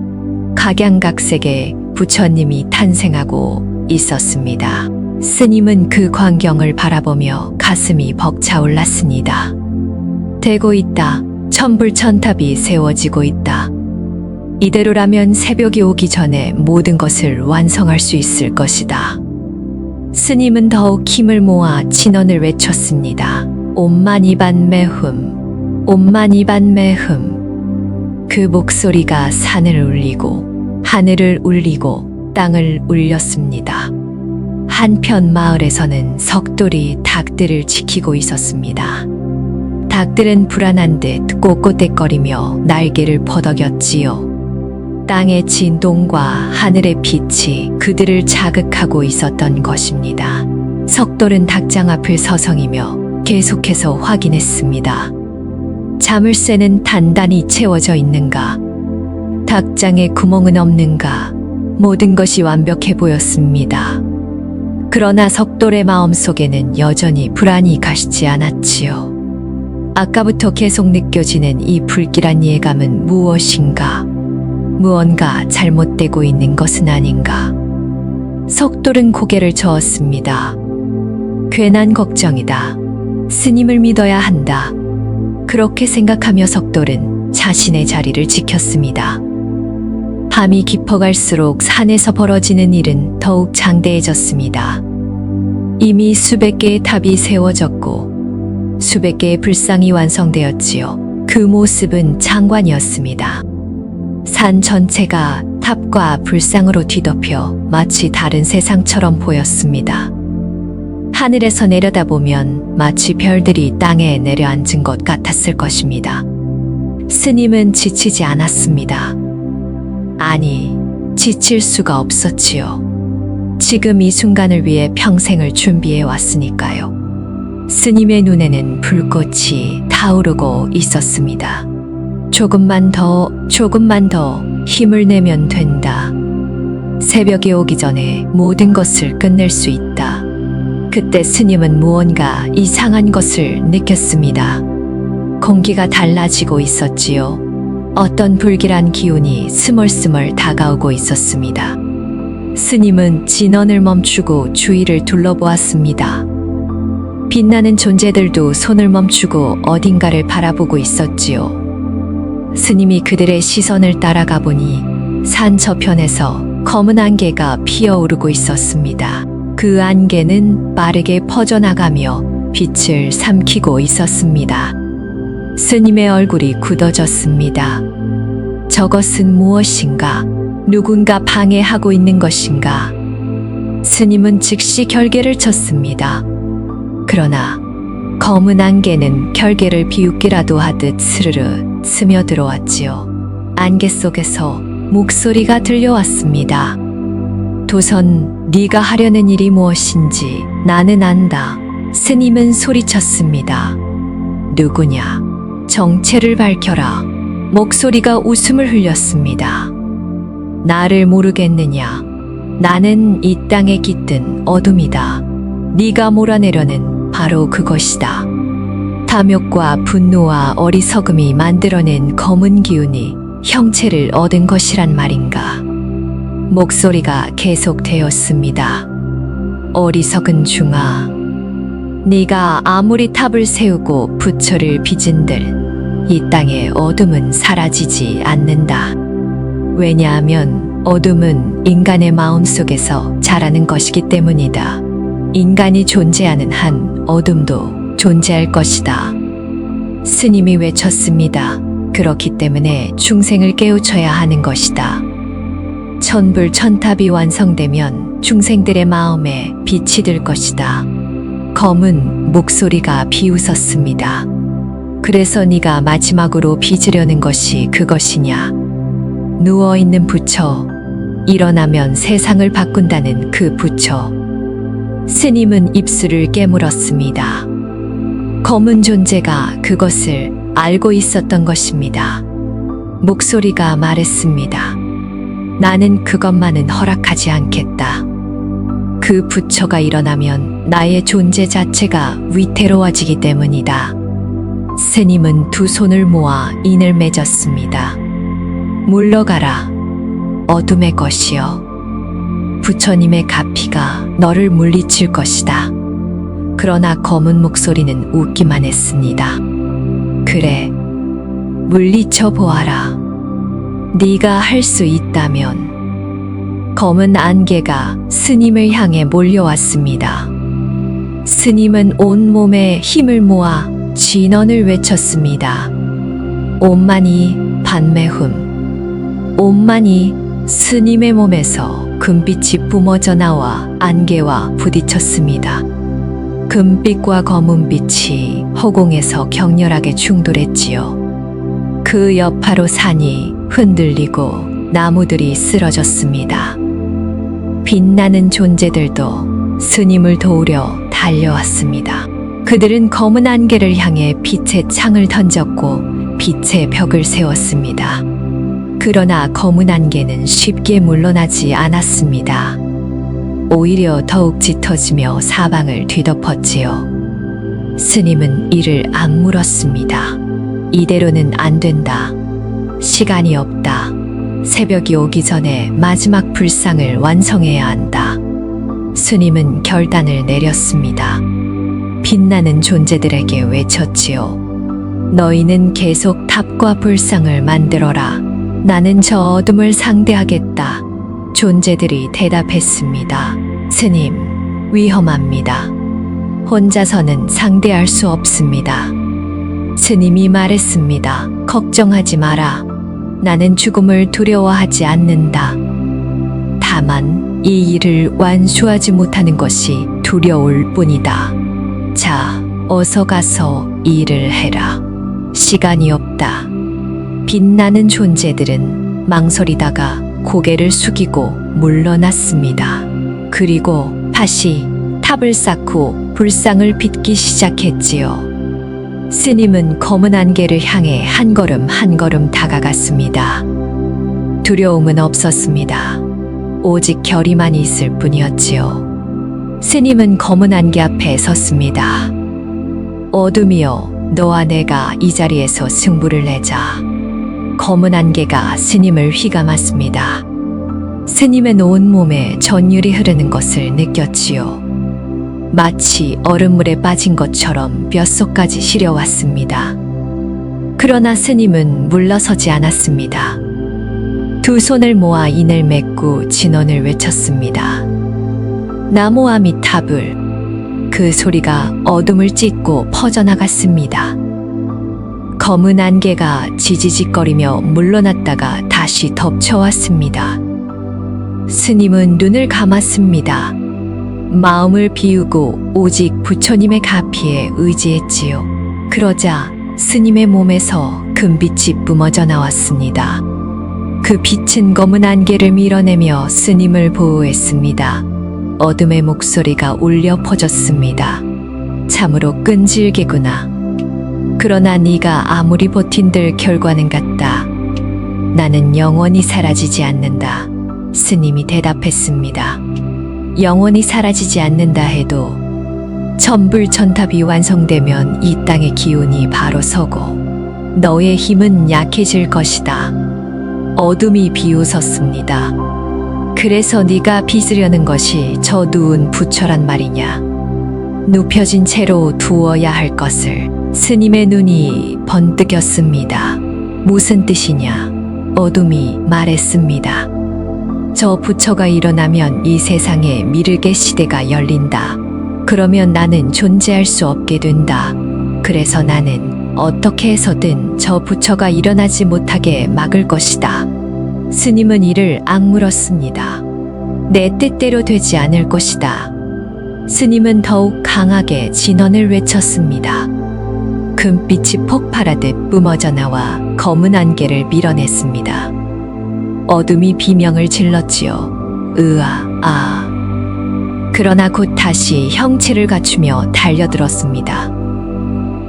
각양각색의 부처님이 탄생하고 있었습니다. 스님은 그 광경을 바라보며 가슴이 벅차올랐습니다. 되고 있다. 천불천탑이 세워지고 있다. 이대로라면 새벽이 오기 전에 모든 것을 완성할 수 있을 것이다. 스님은 더욱 힘을 모아 진언을 외쳤습니다. 옴마니반메흠, 옴마니반메흠. 그 목소리가 산을 울리고 하늘을 울리고 땅을 울렸습니다. 한편 마을에서는 석돌이 닭들을 지키고 있었습니다. 닭들은 불안한 듯 꼿꼿대거리며 날개를 퍼덕였지요. 땅의 진동과 하늘의 빛이 그들을 자극하고 있었던 것입니다. 석돌은 닭장 앞을 서성이며 계속해서 확인했습니다. 자물쇠는 단단히 채워져 있는가? 닭장에 구멍은 없는가? 모든 것이 완벽해 보였습니다. 그러나 석돌의 마음속에는 여전히 불안이 가시지 않았지요. 아까부터 계속 느껴지는 이 불길한 예감은 무엇인가? 무언가 잘못되고 있는 것은 아닌가? 석돌은 고개를 저었습니다. 괜한 걱정이다. 스님을 믿어야 한다. 그렇게 생각하며 석돌은 자신의 자리를 지켰습니다. 밤이 깊어갈수록 산에서 벌어지는 일은 더욱 장대해졌습니다. 이미 수백 개의 탑이 세워졌고 수백 개의 불상이 완성되었지요. 그 모습은 장관이었습니다. 산 전체가 탑과 불상으로 뒤덮여 마치 다른 세상처럼 보였습니다. 하늘에서 내려다보면 마치 별들이 땅에 내려앉은 것 같았을 것입니다. 스님은 지치지 않았습니다. 아니, 지칠 수가 없었지요. 지금 이 순간을 위해 평생을 준비해 왔으니까요. 스님의 눈에는 불꽃이 타오르고 있었습니다. 조금만 더 힘을 내면 된다. 새벽이 오기 전에 모든 것을 끝낼 수 있다. 그때 스님은 무언가 이상한 것을 느꼈습니다. 공기가 달라지고 있었지요. 어떤 불길한 기운이 스멀스멀 다가오고 있었습니다. 스님은 진언을 멈추고 주위를 둘러보았습니다. 빛나는 존재들도 손을 멈추고 어딘가를 바라보고 있었지요. 스님이 그들의 시선을 따라가 보니 산 저편에서 검은 안개가 피어오르고 있었습니다. 그 안개는 빠르게 퍼져나가며 빛을 삼키고 있었습니다. 스님의 얼굴이 굳어졌습니다. 저것은 무엇인가? 누군가 방해하고 있는 것인가? 스님은 즉시 결계를 쳤습니다. 그러나 검은 안개는 결계를 비웃기라도 하듯 스르르 스며들어왔지요. 안개 속에서 목소리가 들려왔습니다. 도선, 네가 하려는 일이 무엇인지 나는 안다. 스님은 소리쳤습니다. 누구냐? 정체를 밝혀라. 목소리가 웃음을 흘렸습니다. 나를 모르겠느냐? 나는 이 땅에 깃든 어둠이다. 네가 몰아내려는 바로 그것이다. 탐욕과 분노와 어리석음이 만들어낸 검은 기운이 형체를 얻은 것이란 말인가? 목소리가 계속되었습니다. 어리석은 중아, 네가 아무리 탑을 세우고 부처를 빚은들 이 땅의 어둠은 사라지지 않는다. 왜냐하면 어둠은 인간의 마음속에서 자라는 것이기 때문이다. 인간이 존재하는 한 어둠도 존재할 것이다. 스님이 외쳤습니다. 그렇기 때문에 중생을 깨우쳐야 하는 것이다. 천불천탑이 완성되면 중생들의 마음에 빛이 들 것이다. 검은 목소리가 비웃었습니다. 그래서 네가 마지막으로 빚으려는 것이 그것이냐? 누워있는 부처, 일어나면 세상을 바꾼다는 그 부처. 스님은 입술을 깨물었습니다. 검은 존재가 그것을 알고 있었던 것입니다. 목소리가 말했습니다. 나는 그것만은 허락하지 않겠다. 그 부처가 일어나면 나의 존재 자체가 위태로워지기 때문이다. 스님은 두 손을 모아 인을 맺었습니다. 물러가라. 어둠의 것이여. 부처님의 가피가 너를 물리칠 것이다. 그러나 검은 목소리는 웃기만 했습니다. 그래, 물리쳐 보아라. 네가 할 수 있다면. 검은 안개가 스님을 향해 몰려왔습니다. 스님은 온몸에 힘을 모아 진언을 외쳤습니다. 옴마니 반매흠. 옴마니. 스님의 몸에서 금빛이 뿜어져 나와 안개와 부딪혔습니다. 금빛과 검은빛이 허공에서 격렬하게 충돌했지요. 그 여파로 산이 흔들리고 나무들이 쓰러졌습니다. 빛나는 존재들도 스님을 도우려 달려왔습니다. 그들은 검은 안개를 향해 빛의 창을 던졌고 빛의 벽을 세웠습니다. 그러나 검은 안개는 쉽게 물러나지 않았습니다. 오히려 더욱 짙어지며 사방을 뒤덮었지요. 스님은 이를 악물었습니다. 이대로는 안 된다. 시간이 없다. 새벽이 오기 전에 마지막 불상을 완성해야 한다. 스님은 결단을 내렸습니다. 빛나는 존재들에게 외쳤지요. 너희는 계속 탑과 불상을 만들어라. 나는 저 어둠을 상대하겠다. 존재들이 대답했습니다. 스님, 위험합니다. 혼자서는 상대할 수 없습니다. 스님이 말했습니다. 걱정하지 마라. 나는 죽음을 두려워하지 않는다. 다만 이 일을 완수하지 못하는 것이 두려울 뿐이다. 자, 어서 가서 일을 해라. 시간이 없다. 빛나는 존재들은 망설이다가 고개를 숙이고 물러났습니다. 그리고 다시 탑을 쌓고 불상을 빚기 시작했지요. 스님은 검은 안개를 향해 한 걸음 한 걸음 다가갔습니다. 두려움은 없었습니다. 오직 결의만 있을 뿐이었지요. 스님은 검은 안개 앞에 섰습니다. 어둠이여, 너와 내가 이 자리에서 승부를 내자. 검은 안개가 스님을 휘감았습니다. 스님의 온몸에 전율이 흐르는 것을 느꼈지요. 마치 얼음물에 빠진 것처럼 뼛속까지 시려왔습니다. 그러나 스님은 물러서지 않았습니다. 두 손을 모아 인을 맺고 진언을 외쳤습니다. 나무아미타불. 그 소리가 어둠을 찢고 퍼져나갔습니다. 검은 안개가 지지직거리며 물러났다가 다시 덮쳐왔습니다. 스님은 눈을 감았습니다. 마음을 비우고 오직 부처님의 가피에 의지했지요. 그러자 스님의 몸에서 금빛이 뿜어져 나왔습니다. 그 빛은 검은 안개를 밀어내며 스님을 보호했습니다. 어둠의 목소리가 울려 퍼졌습니다. 참으로 끈질기구나. 그러나 네가 아무리 버틴들 결과는 같다. 나는 영원히 사라지지 않는다. 스님이 대답했습니다. 영원히 사라지지 않는다 해도 천불천탑이 완성되면 이 땅의 기운이 바로 서고 너의 힘은 약해질 것이다. 어둠이 비웃었습니다. 그래서 네가 빚으려는 것이 저 누운 부처란 말이냐. 눕혀진 채로 두어야 할 것을. 스님의 눈이 번뜩였습니다. 무슨 뜻이냐? 어둠이 말했습니다. 저 부처가 일어나면 이 세상에 미르게 시대가 열린다. 그러면 나는 존재할 수 없게 된다. 그래서 나는 어떻게 해서든 저 부처가 일어나지 못하게 막을 것이다. 스님은 이를 악물었습니다. 내 뜻대로 되지 않을 것이다. 스님은 더욱 강하게 진언을 외쳤습니다. 금빛이 폭발하듯 뿜어져 나와 검은 안개를 밀어냈습니다. 어둠이 비명을 질렀지요. 으아, 아. 그러나 곧 다시 형체를 갖추며 달려들었습니다.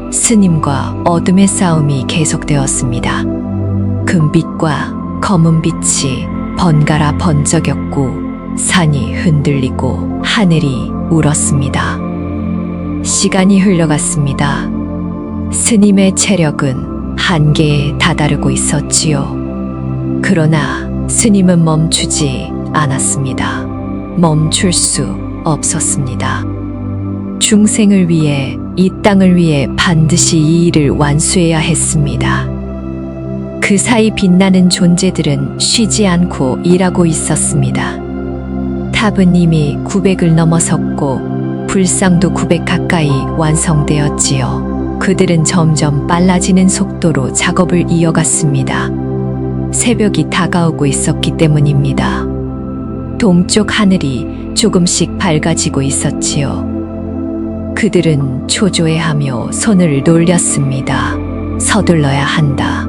스님과 어둠의 싸움이 계속되었습니다. 금빛과 검은빛이 번갈아 번쩍였고 산이 흔들리고 하늘이 울었습니다. 시간이 흘러갔습니다. 스님의 체력은 한계에 다다르고 있었지요. 그러나 스님은 멈추지 않았습니다. 멈출 수 없었습니다. 중생을 위해, 이 땅을 위해 반드시 이 일을 완수해야 했습니다. 그 사이 빛나는 존재들은 쉬지 않고 일하고 있었습니다. 탑은 이미 900을 넘어섰고 불상도 900 가까이 완성되었지요. 그들은 점점 빨라지는 속도로 작업을 이어갔습니다. 새벽이 다가오고 있었기 때문입니다. 동쪽 하늘이 조금씩 밝아지고 있었지요. 그들은 초조해하며 손을 놀렸습니다. 서둘러야 한다.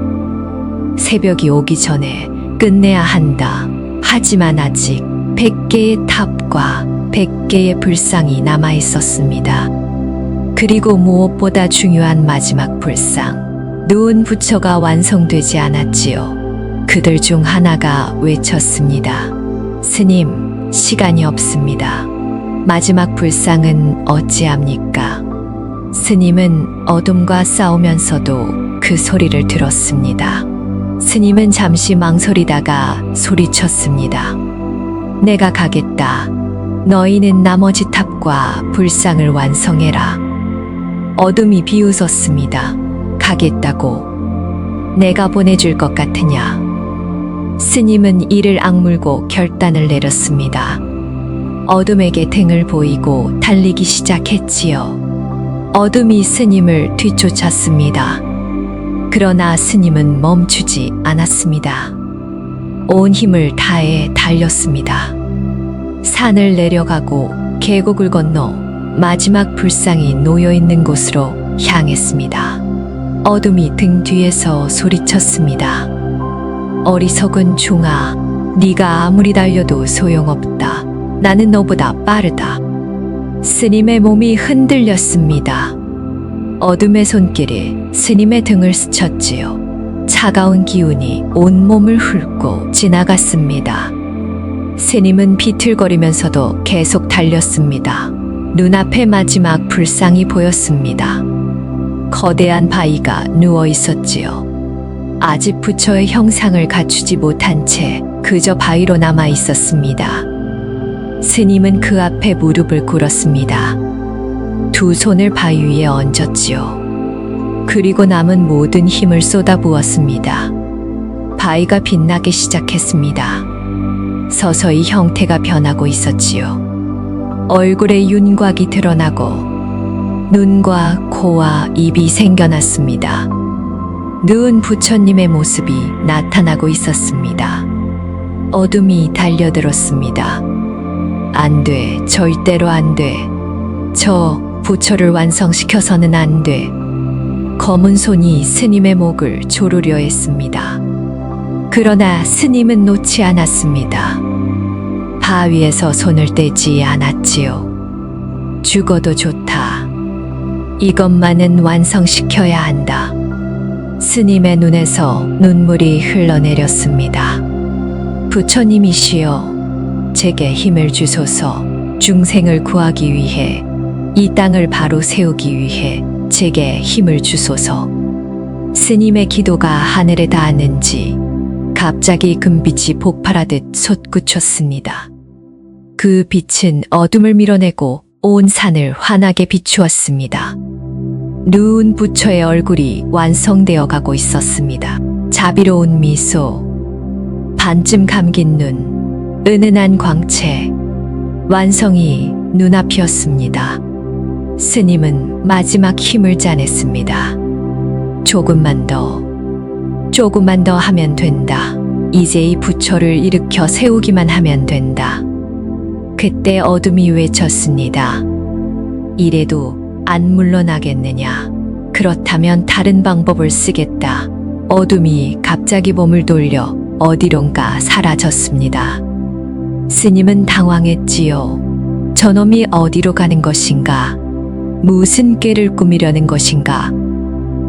새벽이 오기 전에 끝내야 한다. 하지만 아직 100개의 탑과 100개의 불상이 남아 있었습니다. 그리고 무엇보다 중요한 마지막 불상, 누운 부처가 완성되지 않았지요. 그들 중 하나가 외쳤습니다. 스님, 시간이 없습니다. 마지막 불상은 어찌합니까? 스님은 어둠과 싸우면서도 그 소리를 들었습니다. 스님은 잠시 망설이다가 소리쳤습니다. 내가 가겠다. 너희는 나머지 탑과 불상을 완성해라. 어둠이 비웃었습니다. 가겠다고. 내가 보내줄 것 같으냐? 스님은 이를 악물고 결단을 내렸습니다. 어둠에게 등을 보이고 달리기 시작했지요. 어둠이 스님을 뒤쫓았습니다. 그러나 스님은 멈추지 않았습니다. 온 힘을 다해 달렸습니다. 산을 내려가고 계곡을 건너 마지막 불상이 놓여 있는 곳으로 향했습니다. 어둠이 등 뒤에서 소리쳤습니다. 어리석은 중아, 네가 아무리 달려도 소용없다. 나는 너보다 빠르다. 스님의 몸이 흔들렸습니다. 어둠의 손길이 스님의 등을 스쳤지요. 차가운 기운이 온몸을 훑고 지나갔습니다. 스님은 비틀거리면서도 계속 달렸습니다. 눈앞에 마지막 불상이 보였습니다. 거대한 바위가 누워 있었지요. 아직 부처의 형상을 갖추지 못한 채 그저 바위로 남아 있었습니다. 스님은 그 앞에 무릎을 꿇었습니다. 두 손을 바위 위에 얹었지요. 그리고 남은 모든 힘을 쏟아부었습니다. 바위가 빛나기 시작했습니다. 서서히 형태가 변하고 있었지요. 얼굴에 윤곽이 드러나고 눈과 코와 입이 생겨났습니다. 누운 부처님의 모습이 나타나고 있었습니다. 어둠이 달려들었습니다. 안 돼, 절대로 안 돼. 저 부처를 완성시켜서는 안 돼. 검은 손이 스님의 목을 조르려 했습니다. 그러나 스님은 놓지 않았습니다. 바위에서 손을 떼지 않았지요. 죽어도 좋다. 이것만은 완성시켜야 한다. 스님의 눈에서 눈물이 흘러내렸습니다. 부처님이시여, 제게 힘을 주소서. 중생을 구하기 위해, 이 땅을 바로 세우기 위해 제게 힘을 주소서. 스님의 기도가 하늘에 닿았는지 갑자기 금빛이 폭발하듯 솟구쳤습니다. 그 빛은 어둠을 밀어내고 온 산을 환하게 비추었습니다. 누운 부처의 얼굴이 완성되어 가고 있었습니다. 자비로운 미소, 반쯤 감긴 눈, 은은한 광채, 완성이 눈앞이었습니다. 스님은 마지막 힘을 짜냈습니다. 조금만 더 하면 된다. 이제 이 부처를 일으켜 세우기만 하면 된다. 그때 어둠이 외쳤습니다. 이래도 안 물러나겠느냐? 그렇다면 다른 방법을 쓰겠다. 어둠이 갑자기 몸을 돌려 어디론가 사라졌습니다. 스님은 당황했지요. 저놈이 어디로 가는 것인가? 무슨 꾀를 꾸미려는 것인가?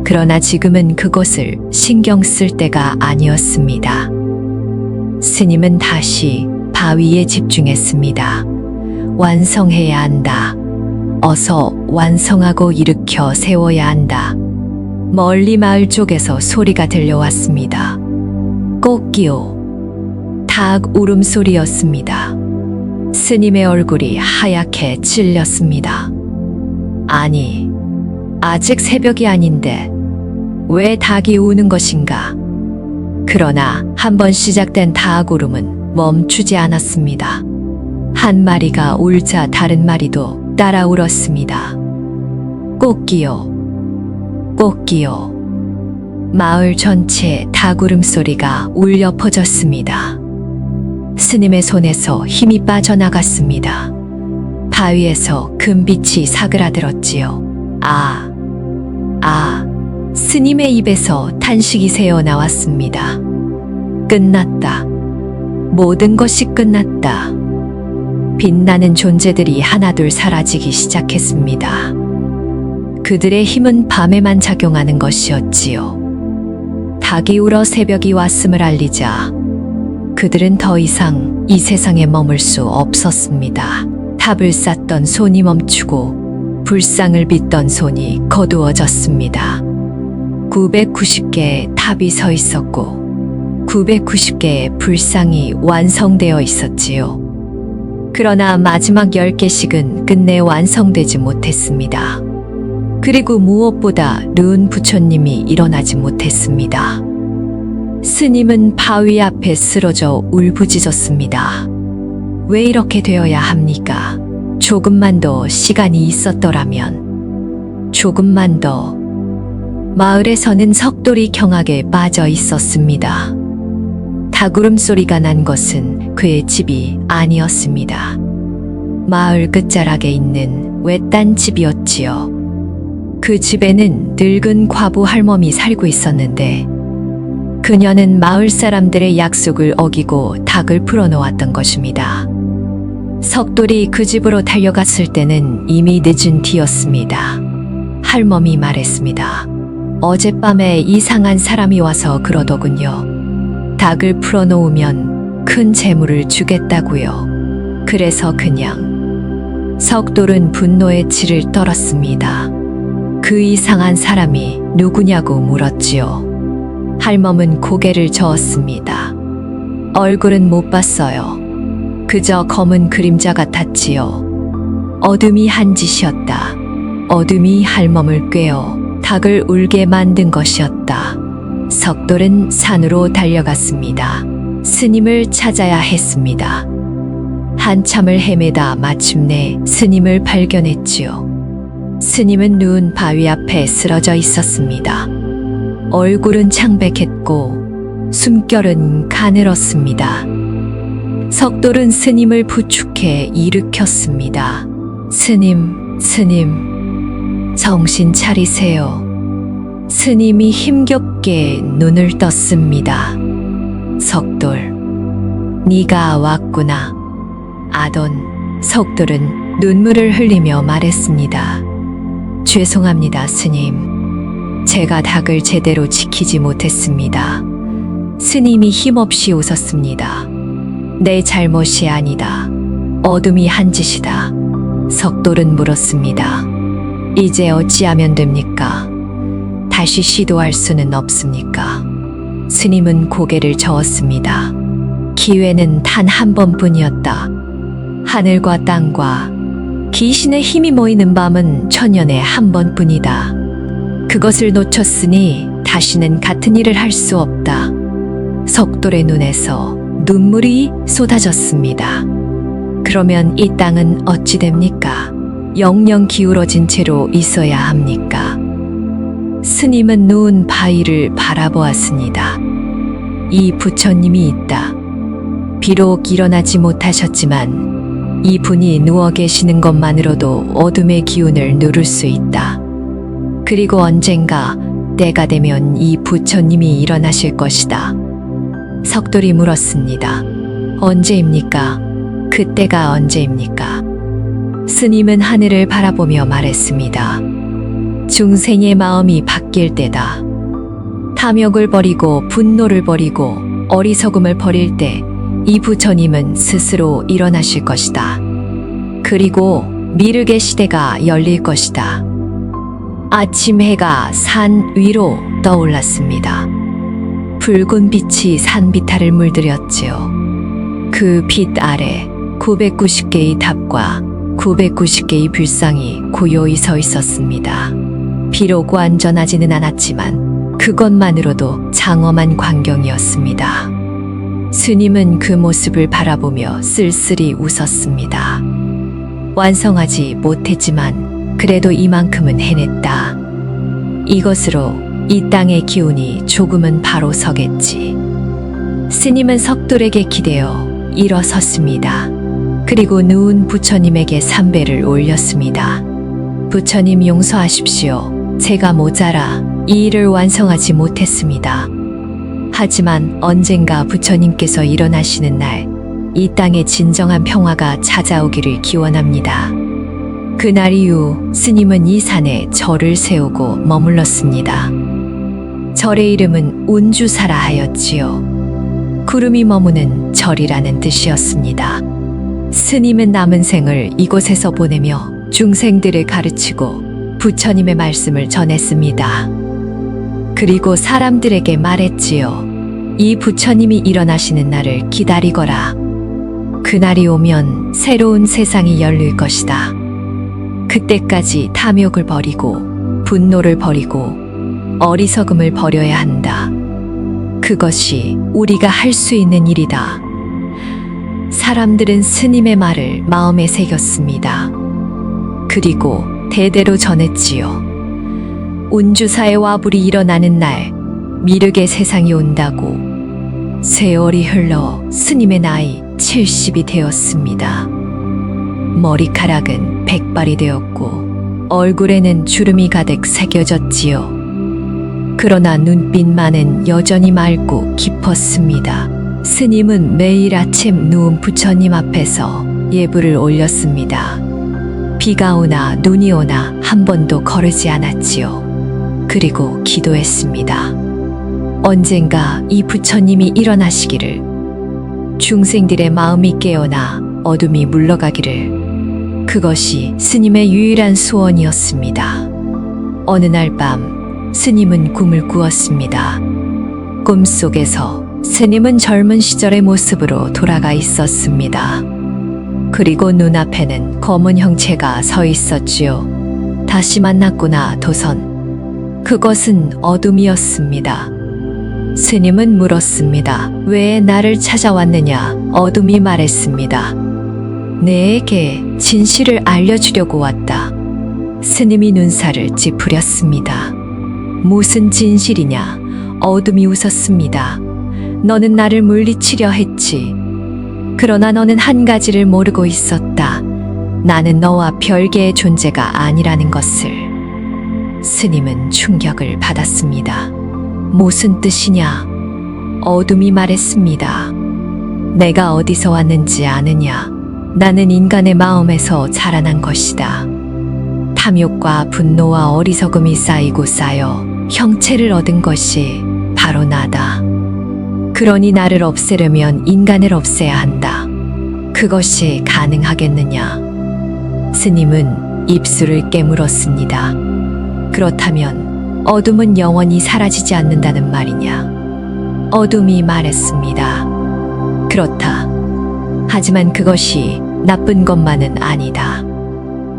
그러나 지금은 그것을 신경 쓸 때가 아니었습니다. 스님은 다시 바위에 집중했습니다. 완성해야 한다. 어서 완성하고 일으켜 세워야 한다. 멀리 마을 쪽에서 소리가 들려왔습니다. 꽃기호, 닭 울음소리였습니다. 스님의 얼굴이 하얗게 찔렸습니다. 아니, 아직 새벽이 아닌데 왜 닭이 우는 것인가? 그러나 한번 시작된 닭 울음은 멈추지 않았습니다. 한 마리가 울자 다른 마리도 따라 울었습니다. 꽃기호, 꽃기호. 마을 전체에 닭 울음소리가 울려 퍼졌습니다. 스님의 손에서 힘이 빠져나갔습니다. 바위에서 금빛이 사그라들었지요. 스님의 입에서 탄식이 새어 나왔습니다. 끝났다. 모든 것이 끝났다. 빛나는 존재들이 하나둘 사라지기 시작했습니다. 그들의 힘은 밤에만 작용하는 것이었지요. 닭이 울어 새벽이 왔음을 알리자 그들은 더 이상 이 세상에 머물 수 없었습니다. 탑을 쌓던 손이 멈추고 불상을 빚던 손이 거두어졌습니다. 990개의 탑이 서 있었고 990개의 불상이 완성되어 있었지요. 그러나 마지막 10개씩은 끝내 완성되지 못했습니다. 그리고 무엇보다 르은 부처님이 일어나지 못했습니다. 스님은 바위 앞에 쓰러져 울부짖었습니다. 왜 이렇게 되어야 합니까? 조금만 더 시간이 있었더라면, 조금만 더. 마을에서는 석돌이 경악에 빠져 있었습니다. 닭울음 소리가 난 것은 그의 집이 아니었습니다. 마을 끝자락에 있는 외딴 집이었지요. 그 집에는 늙은 과부 할멈이 살고 있었는데 그녀는 마을 사람들의 약속을 어기고 닭을 풀어놓았던 것입니다. 석돌이 그 집으로 달려갔을 때는 이미 늦은 뒤였습니다. 할멈이 말했습니다. 어젯밤에 이상한 사람이 와서 그러더군요. 닭을 풀어놓으면 큰 재물을 주겠다고요. 그래서 그냥. 석돌은 분노의 치를 떨었습니다. 그 이상한 사람이 누구냐고 물었지요. 할멈은 고개를 저었습니다. 얼굴은 못 봤어요. 그저 검은 그림자 같았지요. 어둠이 한 짓이었다. 어둠이 할멈을 꿰어 닭을 울게 만든 것이었다. 석돌은 산으로 달려갔습니다. 스님을 찾아야 했습니다. 한참을 헤매다 마침내 스님을 발견했지요. 스님은 누운 바위 앞에 쓰러져 있었습니다. 얼굴은 창백했고 숨결은 가늘었습니다. 석돌은 스님을 부축해 일으켰습니다. 스님, 정신 차리세요. 스님이 힘겹게 눈을 떴습니다. 석돌, 네가 왔구나. 아돈, 석돌은 눈물을 흘리며 말했습니다. 죄송합니다, 스님. 제가 닭을 제대로 지키지 못했습니다. 스님이 힘없이 웃었습니다. 내 잘못이 아니다. 어둠이 한 짓이다. 석돌은 물었습니다. 이제 어찌하면 됩니까? 다시 시도할 수는 없습니까? 스님은 고개를 저었습니다. 기회는 단 한 번뿐이었다. 하늘과 땅과 귀신의 힘이 모이는 밤은 천년에 한 번뿐이다. 그것을 놓쳤으니 다시는 같은 일을 할 수 없다. 석돌의 눈에서 눈물이 쏟아졌습니다. 그러면 이 땅은 어찌 됩니까? 영영 기울어진 채로 있어야 합니까? 스님은 누운 바위를 바라보았습니다. 이 부처님이 있다. 비록 일어나지 못하셨지만 이 분이 누워 계시는 것만으로도 어둠의 기운을 누를 수 있다. 그리고 언젠가 때가 되면 이 부처님이 일어나실 것이다. 석돌이 물었습니다. 언제입니까? 그때가 언제입니까? 스님은 하늘을 바라보며 말했습니다. 중생의 마음이 바뀔 때다. 탐욕을 버리고 분노를 버리고 어리석음을 버릴 때 이 부처님은 스스로 일어나실 것이다. 그리고 미륵의 시대가 열릴 것이다. 아침 해가 산 위로 떠올랐습니다. 붉은 빛이 산 비탈을 물들였지요. 그 빛 아래 990개의 탑과 990개의 불상이 고요히 서 있었습니다. 비록 완전하지는 않았지만 그것만으로도 장엄한 광경이었습니다. 스님은 그 모습을 바라보며 쓸쓸히 웃었습니다. 완성하지 못했지만 그래도 이만큼은 해냈다. 이것으로 이 땅의 기운이 조금은 바로 서겠지. 스님은 석돌에게 기대어 일어섰습니다. 그리고 누운 부처님에게 삼배를 올렸습니다. 부처님 용서하십시오. 제가 모자라 이 일을 완성하지 못했습니다. 하지만 언젠가 부처님께서 일어나시는 날, 이 땅에 진정한 평화가 찾아오기를 기원합니다. 그날 이후 스님은 이 산에 절을 세우고 머물렀습니다. 절의 이름은 운주사라 하였지요. 구름이 머무는 절이라는 뜻이었습니다. 스님은 남은 생을 이곳에서 보내며 중생들을 가르치고 부처님의 말씀을 전했습니다. 그리고 사람들에게 말했지요. 이 부처님이 일어나시는 날을 기다리거라. 그날이 오면 새로운 세상이 열릴 것이다. 그때까지 탐욕을 버리고 분노를 버리고 어리석음을 버려야 한다. 그것이 우리가 할 수 있는 일이다. 사람들은 스님의 말을 마음에 새겼습니다. 그리고 대대로 전했지요. 운주사의 와불이 일어나는 날 미륵의 세상이 온다고. 세월이 흘러 스님의 나이 70이 되었습니다. 머리카락은 백발이 되었고 얼굴에는 주름이 가득 새겨졌지요. 그러나 눈빛만은 여전히 맑고 깊었습니다. 스님은 매일 아침 누운 부처님 앞에서 예불을 올렸습니다. 비가 오나 눈이 오나 한 번도 거르지 않았지요. 그리고 기도했습니다. 언젠가 이 부처님이 일어나시기를, 중생들의 마음이 깨어나 어둠이 물러가기를. 그것이 스님의 유일한 소원이었습니다. 어느 날 밤 스님은 꿈을 꾸었습니다. 꿈속에서 스님은 젊은 시절의 모습으로 돌아가 있었습니다. 그리고 눈앞에는 검은 형체가 서 있었지요. 다시 만났구나 도선. 그것은 어둠이었습니다. 스님은 물었습니다. 왜 나를 찾아왔느냐? 어둠이 말했습니다. 내게 진실을 알려주려고 왔다. 스님이 눈살을 찌푸렸습니다. 무슨 진실이냐? 어둠이 웃었습니다. 너는 나를 물리치려 했지. 그러나 너는 한 가지를 모르고 있었다. 나는 너와 별개의 존재가 아니라는 것을. 스님은 충격을 받았습니다. 무슨 뜻이냐? 어둠이 말했습니다. 내가 어디서 왔는지 아느냐? 나는 인간의 마음에서 자라난 것이다. 탐욕과 분노와 어리석음이 쌓이고 쌓여 형체를 얻은 것이 바로 나다. 그러니 나를 없애려면 인간을 없애야 한다. 그것이 가능하겠느냐? 스님은 입술을 깨물었습니다. 그렇다면 어둠은 영원히 사라지지 않는다는 말이냐? 어둠이 말했습니다. 그렇다. 하지만 그것이 나쁜 것만은 아니다.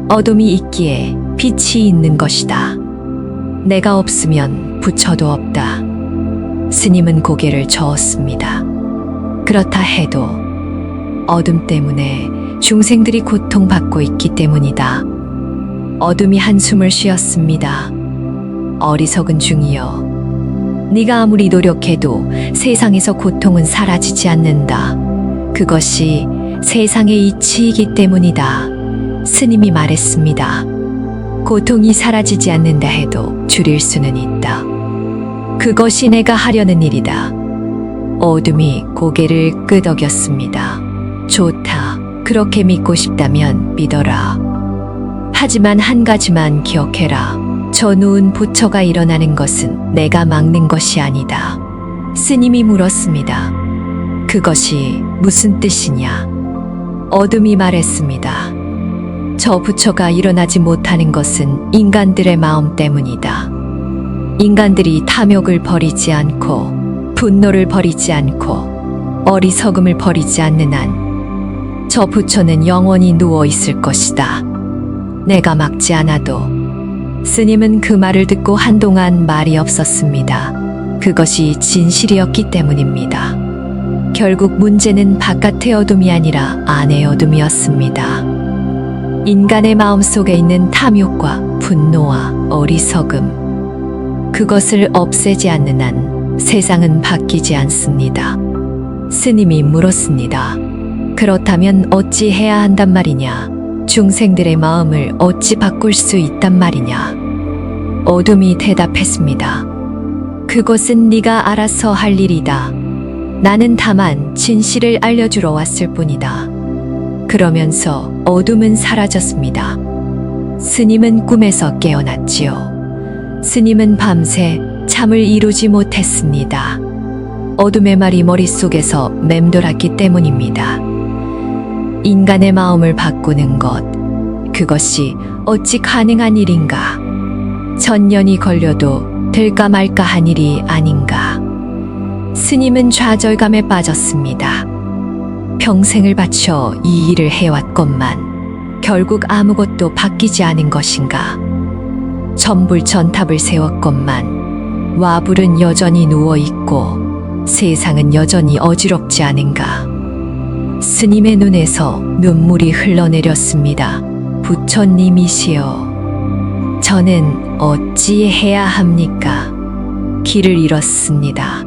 어둠이 있기에 빛이 있는 것이다. 내가 없으면 부처도 없다. 스님은 고개를 저었습니다. 그렇다 해도 어둠 때문에 중생들이 고통받고 있기 때문이다. 어둠이 한숨을 쉬었습니다. 어리석은 중이여. 네가 아무리 노력해도 세상에서 고통은 사라지지 않는다. 그것이 세상의 이치이기 때문이다. 스님이 말했습니다. 고통이 사라지지 않는다 해도 줄일 수는 있다. 그것이 내가 하려는 일이다. 어둠이 고개를 끄덕였습니다. 좋다. 그렇게 믿고 싶다면 믿어라. 하지만 한 가지만 기억해라. 저 누운 부처가 일어나는 것은 내가 막는 것이 아니다. 스님이 물었습니다. 그것이 무슨 뜻이냐? 어둠이 말했습니다. 저 부처가 일어나지 못하는 것은 인간들의 마음 때문이다. 인간들이 탐욕을 버리지 않고 분노를 버리지 않고 어리석음을 버리지 않는 한 저 부처는 영원히 누워 있을 것이다. 내가 막지 않아도. 스님은 그 말을 듣고 한동안 말이 없었습니다. 그것이 진실이었기 때문입니다. 결국 문제는 바깥의 어둠이 아니라 안의 어둠이었습니다. 인간의 마음 속에 있는 탐욕과 분노와 어리석음. 그것을 없애지 않는 한 세상은 바뀌지 않습니다. 스님이 물었습니다. 그렇다면 어찌 해야 한단 말이냐? 중생들의 마음을 어찌 바꿀 수 있단 말이냐? 어둠이 대답했습니다. 그것은 네가 알아서 할 일이다. 나는 다만 진실을 알려주러 왔을 뿐이다. 그러면서 어둠은 사라졌습니다. 스님은 꿈에서 깨어났지요. 스님은 밤새 잠을 이루지 못했습니다. 어둠의 말이 머릿속에서 맴돌았기 때문입니다. 인간의 마음을 바꾸는 것, 그것이 어찌 가능한 일인가? 천년이 걸려도 될까 말까 한 일이 아닌가? 스님은 좌절감에 빠졌습니다. 평생을 바쳐 이 일을 해왔건만 결국 아무것도 바뀌지 않은 것인가? 천불천탑을 세웠건만 와불은 여전히 누워있고 세상은 여전히 어지럽지 않은가? 스님의 눈에서 눈물이 흘러내렸습니다. 부처님이시여, 저는 어찌 해야 합니까? 길을 잃었습니다.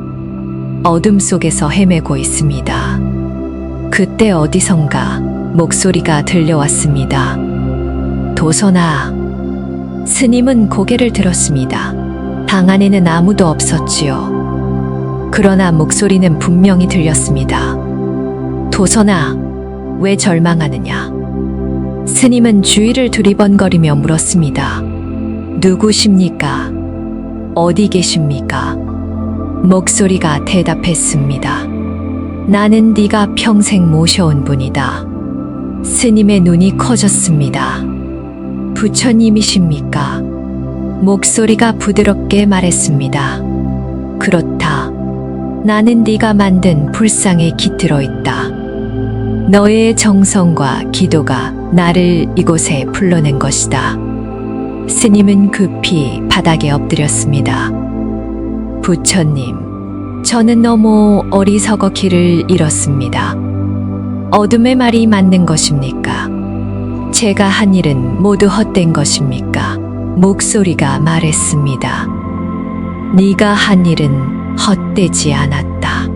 어둠 속에서 헤매고 있습니다. 그때 어디선가 목소리가 들려왔습니다. 도선아. 스님은 고개를 들었습니다. 방 안에는 아무도 없었지요. 그러나 목소리는 분명히 들렸습니다. 도선아, 왜 절망하느냐? 스님은 주위를 두리번거리며 물었습니다. 누구십니까? 어디 계십니까? 목소리가 대답했습니다. 나는 네가 평생 모셔온 분이다. 스님의 눈이 커졌습니다. 부처님이십니까? 목소리가 부드럽게 말했습니다. 그렇다. 나는 네가 만든 불상에 깃들어 있다. 너의 정성과 기도가 나를 이곳에 불러낸 것이다. 스님은 급히 바닥에 엎드렸습니다. 부처님, 저는 너무 어리석어 길을 잃었습니다. 어둠의 말이 맞는 것입니까? 제가 한 일은 모두 헛된 것입니까? 목소리가 말했습니다. 네가 한 일은 헛되지 않았다.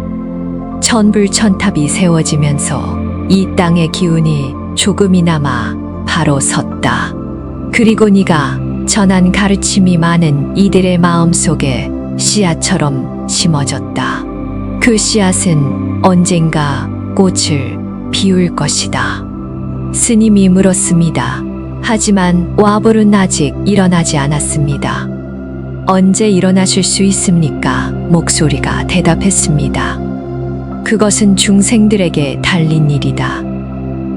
천불천탑이 세워지면서 이 땅의 기운이 조금이나마 바로 섰다. 그리고 네가 전한 가르침이 많은 이들의 마음속에 씨앗처럼 심어졌다. 그 씨앗은 언젠가 꽃을 피울 것이다. 스님이 물었습니다. 하지만 와불은 아직 일어나지 않았습니다. 언제 일어나실 수 있습니까? 목소리가 대답했습니다. 그것은 중생들에게 달린 일이다.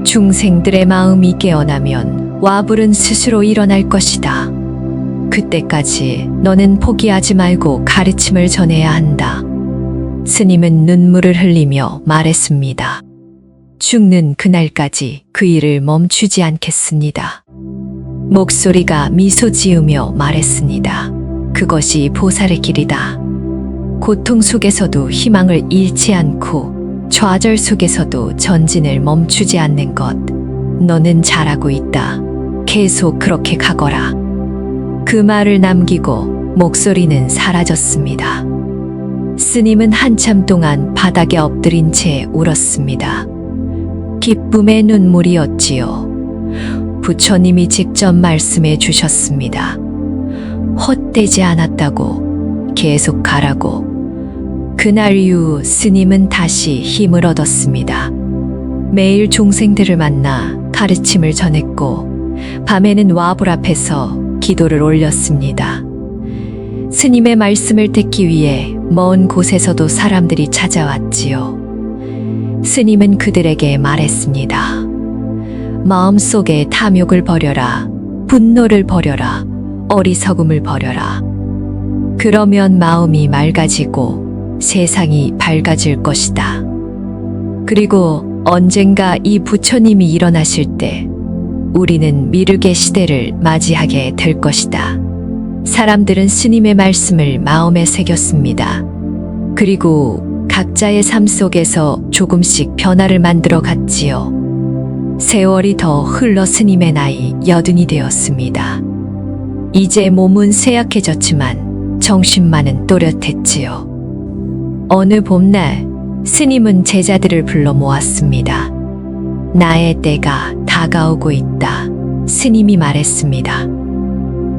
중생들의 마음이 깨어나면 와불은 스스로 일어날 것이다. 그때까지 너는 포기하지 말고 가르침을 전해야 한다. 스님은 눈물을 흘리며 말했습니다. 죽는 그날까지 그 일을 멈추지 않겠습니다. 목소리가 미소 지으며 말했습니다. 그것이 보살의 길이다. 고통 속에서도 희망을 잃지 않고 좌절 속에서도 전진을 멈추지 않는 것. 너는 잘하고 있다. 계속 그렇게 가거라. 그 말을 남기고 목소리는 사라졌습니다. 스님은 한참 동안 바닥에 엎드린 채 울었습니다. 기쁨의 눈물이었지요. 부처님이 직접 말씀해 주셨습니다. 헛되지 않았다고, 계속 가라고. 그날 이후 스님은 다시 힘을 얻었습니다. 매일 중생들을 만나 가르침을 전했고, 밤에는 와불 앞에서 기도를 올렸습니다. 스님의 말씀을 듣기 위해 먼 곳에서도 사람들이 찾아왔지요. 스님은 그들에게 말했습니다. 마음속에 탐욕을 버려라. 분노를 버려라. 어리석음을 버려라. 그러면 마음이 맑아지고 세상이 밝아질 것이다. 그리고 언젠가 이 부처님이 일어나실 때 우리는 미륵의 시대를 맞이하게 될 것이다. 사람들은 스님의 말씀을 마음에 새겼습니다. 그리고 각자의 삶 속에서 조금씩 변화를 만들어 갔지요. 세월이 더 흘러 스님의 나이 80이 되었습니다. 이제 몸은 쇠약해졌지만 정신만은 또렷했지요. 어느 봄날 스님은 제자들을 불러 모았습니다. 나의 때가 다가오고 있다. 스님이 말했습니다.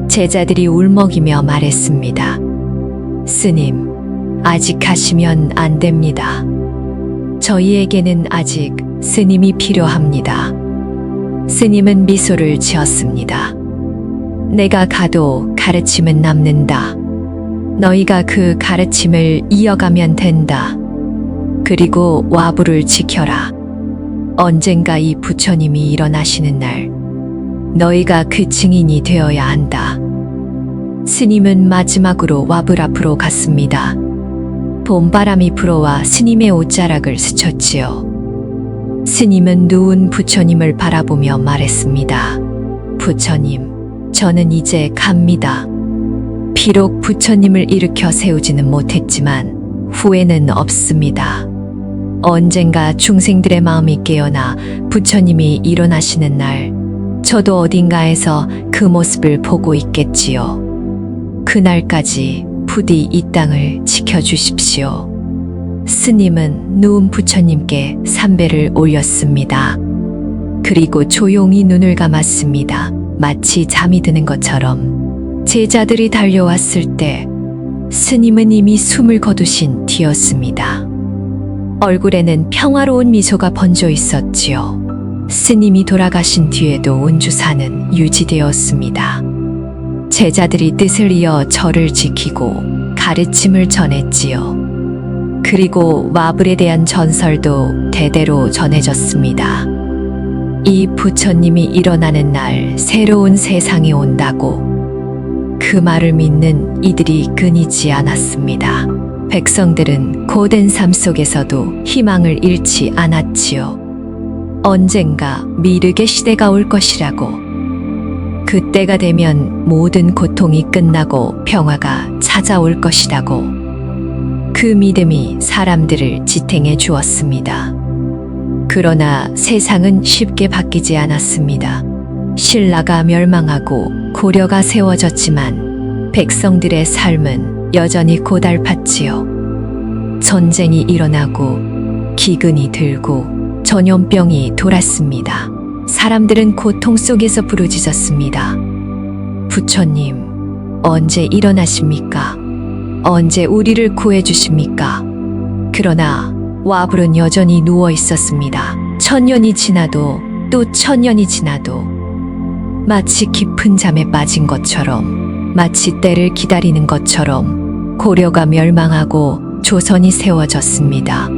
제자들이 울먹이며 말했습니다. 스님, 아직 가시면 안 됩니다. 저희에게는 아직 스님이 필요합니다. 스님은 미소를 지었습니다. 내가 가도 가르침은 남는다. 너희가 그 가르침을 이어가면 된다. 그리고 와부를 지켜라. 언젠가 이 부처님이 일어나시는 날, 너희가 그 증인이 되어야 한다. 스님은 마지막으로 와불 앞으로 갔습니다. 봄바람이 불어와 스님의 옷자락을 스쳤지요. 스님은 누운 부처님을 바라보며 말했습니다. 부처님, 저는 이제 갑니다. 비록 부처님을 일으켜 세우지는 못했지만 후회는 없습니다. 언젠가 중생들의 마음이 깨어나 부처님이 일어나시는 날, 저도 어딘가에서 그 모습을 보고 있겠지요. 그날까지 부디 이 땅을 지켜주십시오. 스님은 누운 부처님께 삼배를 올렸습니다. 그리고 조용히 눈을 감았습니다. 마치 잠이 드는 것처럼. 제자들이 달려왔을 때 스님은 이미 숨을 거두신 뒤였습니다. 얼굴에는 평화로운 미소가 번져 있었지요. 스님이 돌아가신 뒤에도 운주사는 유지되었습니다. 제자들이 뜻을 이어 절을 지키고 가르침을 전했지요. 그리고 와불에 대한 전설도 대대로 전해졌습니다. 이 부처님이 일어나는 날 새로운 세상이 온다고. 그 말을 믿는 이들이 끊이지 않았습니다. 백성들은 고된 삶 속에서도 희망을 잃지 않았지요. 언젠가 미륵의 시대가 올 것이라고. 그때가 되면 모든 고통이 끝나고 평화가 찾아올 것이라고. 그 믿음이 사람들을 지탱해 주었습니다. 그러나 세상은 쉽게 바뀌지 않았습니다. 신라가 멸망하고 고려가 세워졌지만 백성들의 삶은 여전히 고달팠지요. 전쟁이 일어나고 기근이 들고 전염병이 돌았습니다. 사람들은 고통 속에서 부르짖었습니다. 부처님, 언제 일어나십니까? 언제 우리를 구해주십니까? 그러나 와불은 여전히 누워 있었습니다. 1000년이 지나도 또 1000년이 지나도 마치 깊은 잠에 빠진 것처럼, 마치 때를 기다리는 것처럼 고려가 멸망하고 조선이 세워졌습니다.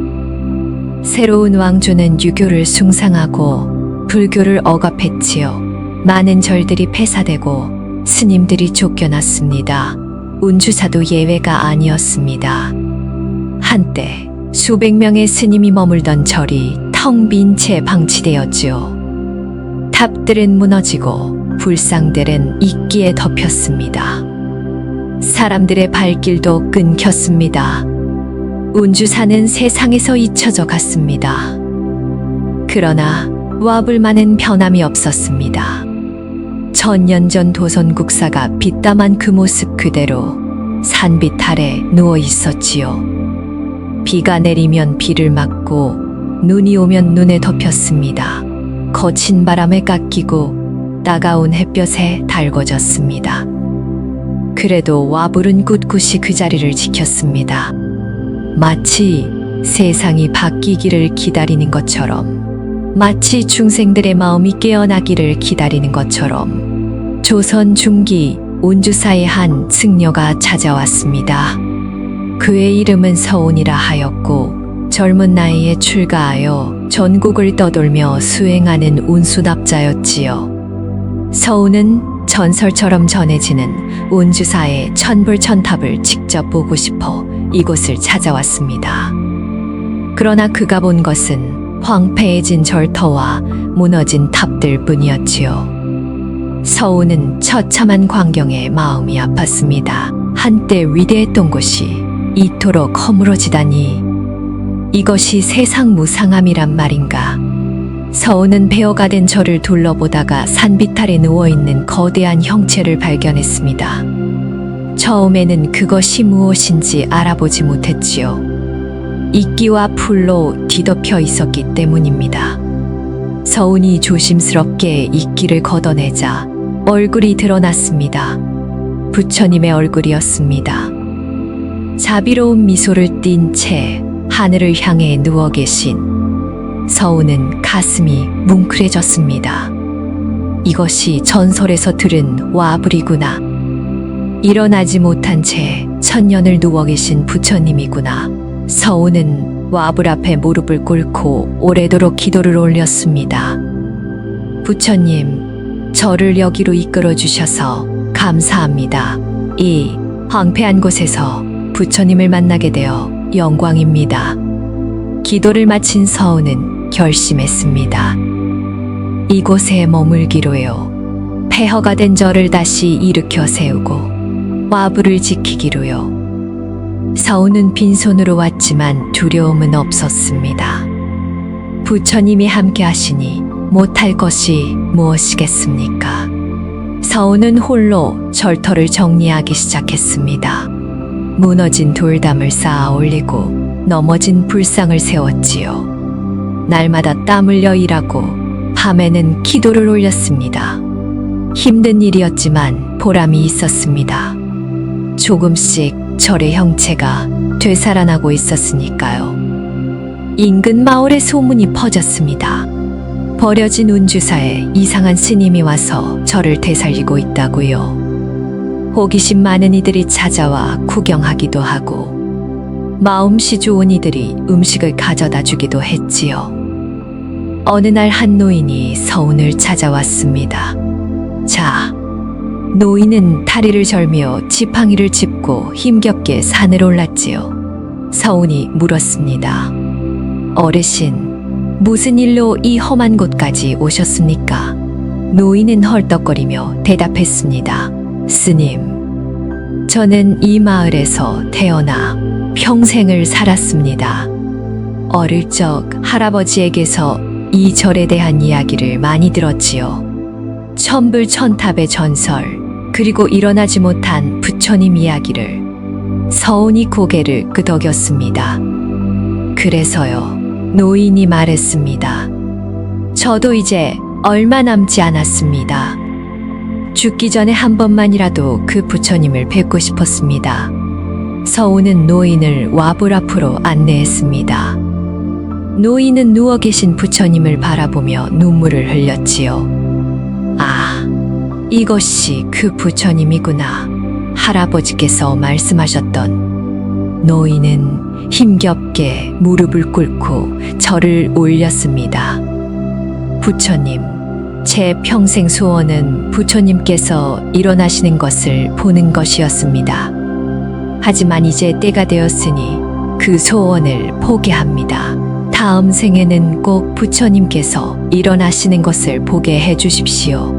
새로운 왕조는 유교를 숭상하고 불교를 억압했지요. 많은 절들이 폐사되고 스님들이 쫓겨났습니다. 운주사도 예외가 아니었습니다. 한때 수백 명의 스님이 머물던 절이 텅 빈 채 방치되었지요. 탑들은 무너지고 불상들은 이끼에 덮였습니다. 사람들의 발길도 끊겼습니다. 운주사는 세상에서 잊혀져 갔습니다. 그러나 와불만은 변함이 없었습니다. 천년 전 도선국사가 빗담한 그 모습 그대로 산빛 아래 누워 있었지요. 비가 내리면 비를 맞고 눈이 오면 눈에 덮였습니다. 거친 바람에 깎이고 따가운 햇볕에 달궈졌습니다. 그래도 와불은 꿋꿋이 그 자리를 지켰습니다. 마치 세상이 바뀌기를 기다리는 것처럼, 마치 중생들의 마음이 깨어나기를 기다리는 것처럼 조선 중기 운주사의 한 승려가 찾아왔습니다. 그의 이름은 서운이라 하였고 젊은 나이에 출가하여 전국을 떠돌며 수행하는 운수납자였지요. 서운은 전설처럼 전해지는 운주사의 천불천탑을 직접 보고 싶어 이곳을 찾아왔습니다. 그러나 그가 본 것은 황폐해진 절터와 무너진 탑들 뿐이었지요. 서운은 처참한 광경에 마음이 아팠습니다. 한때 위대했던 곳이 이토록 허물어지다니, 이것이 세상 무상함이란 말인가. 서운은 폐허가 된 절을 둘러보다가 산빛 아래 누워있는 거대한 형체를 발견했습니다. 처음에는 그것이 무엇인지 알아보지 못했지요. 이끼와 풀로 뒤덮여 있었기 때문입니다. 서운이 조심스럽게 이끼를 걷어내자 얼굴이 드러났습니다. 부처님의 얼굴이었습니다. 자비로운 미소를 띤 채 하늘을 향해 누워 계신 서운은 가슴이 뭉클해졌습니다. 이것이 전설에서 들은 와불이구나. 일어나지 못한 채 천년을 누워 계신 부처님이구나. 서운은 와불 앞에 무릎을 꿇고 오래도록 기도를 올렸습니다. 부처님, 저를 여기로 이끌어 주셔서 감사합니다. 이 황폐한 곳에서 부처님을 만나게 되어 영광입니다. 기도를 마친 서운은 결심했습니다. 이곳에 머물기로요. 폐허가 된 저를 다시 일으켜 세우고 와불을 지키기로요. 서운은 빈손으로 왔지만 두려움은 없었습니다. 부처님이 함께 하시니 못할 것이 무엇이겠습니까? 서운은 홀로 절터를 정리하기 시작했습니다. 무너진 돌담을 쌓아 올리고 넘어진 불상을 세웠지요. 날마다 땀 흘려 일하고 밤에는 기도를 올렸습니다. 힘든 일이었지만 보람이 있었습니다. 조금씩 절의 형체가 되살아나고 있었으니까요. 인근 마을에 소문이 퍼졌습니다. 버려진 운주사에 이상한 스님이 와서 절을 되살리고 있다고요. 호기심 많은 이들이 찾아와 구경하기도 하고 마음씨 좋은 이들이 음식을 가져다 주기도 했지요. 어느 날 한 노인이 서운을 찾아왔습니다. 자, 노인은 다리를 절며 지팡이를 짚고 힘겹게 산을 올랐지요. 서운이 물었습니다. 어르신, 무슨 일로 이 험한 곳까지 오셨습니까? 노인은 헐떡거리며 대답했습니다. 스님, 저는 이 마을에서 태어나 평생을 살았습니다. 어릴 적 할아버지에게서 이 절에 대한 이야기를 많이 들었지요. 천불천탑의 전설, 그리고 일어나지 못한 부처님 이야기를. 서운이 고개를 끄덕였습니다. 그래서요, 노인이 말했습니다. 저도 이제 얼마 남지 않았습니다. 죽기 전에 한 번만이라도 그 부처님을 뵙고 싶었습니다. 서운은 노인을 와불 앞으로 안내했습니다. 노인은 누워 계신 부처님을 바라보며 눈물을 흘렸지요. 아, 이것이 그 부처님이구나. 할아버지께서 말씀하셨던. 노인은 힘겹게 무릎을 꿇고 절을 올렸습니다. 부처님, 제 평생 소원은 부처님께서 일어나시는 것을 보는 것이었습니다. 하지만 이제 때가 되었으니 그 소원을 포기합니다. 다음 생에는 꼭 부처님께서 일어나시는 것을 보게 해주십시오.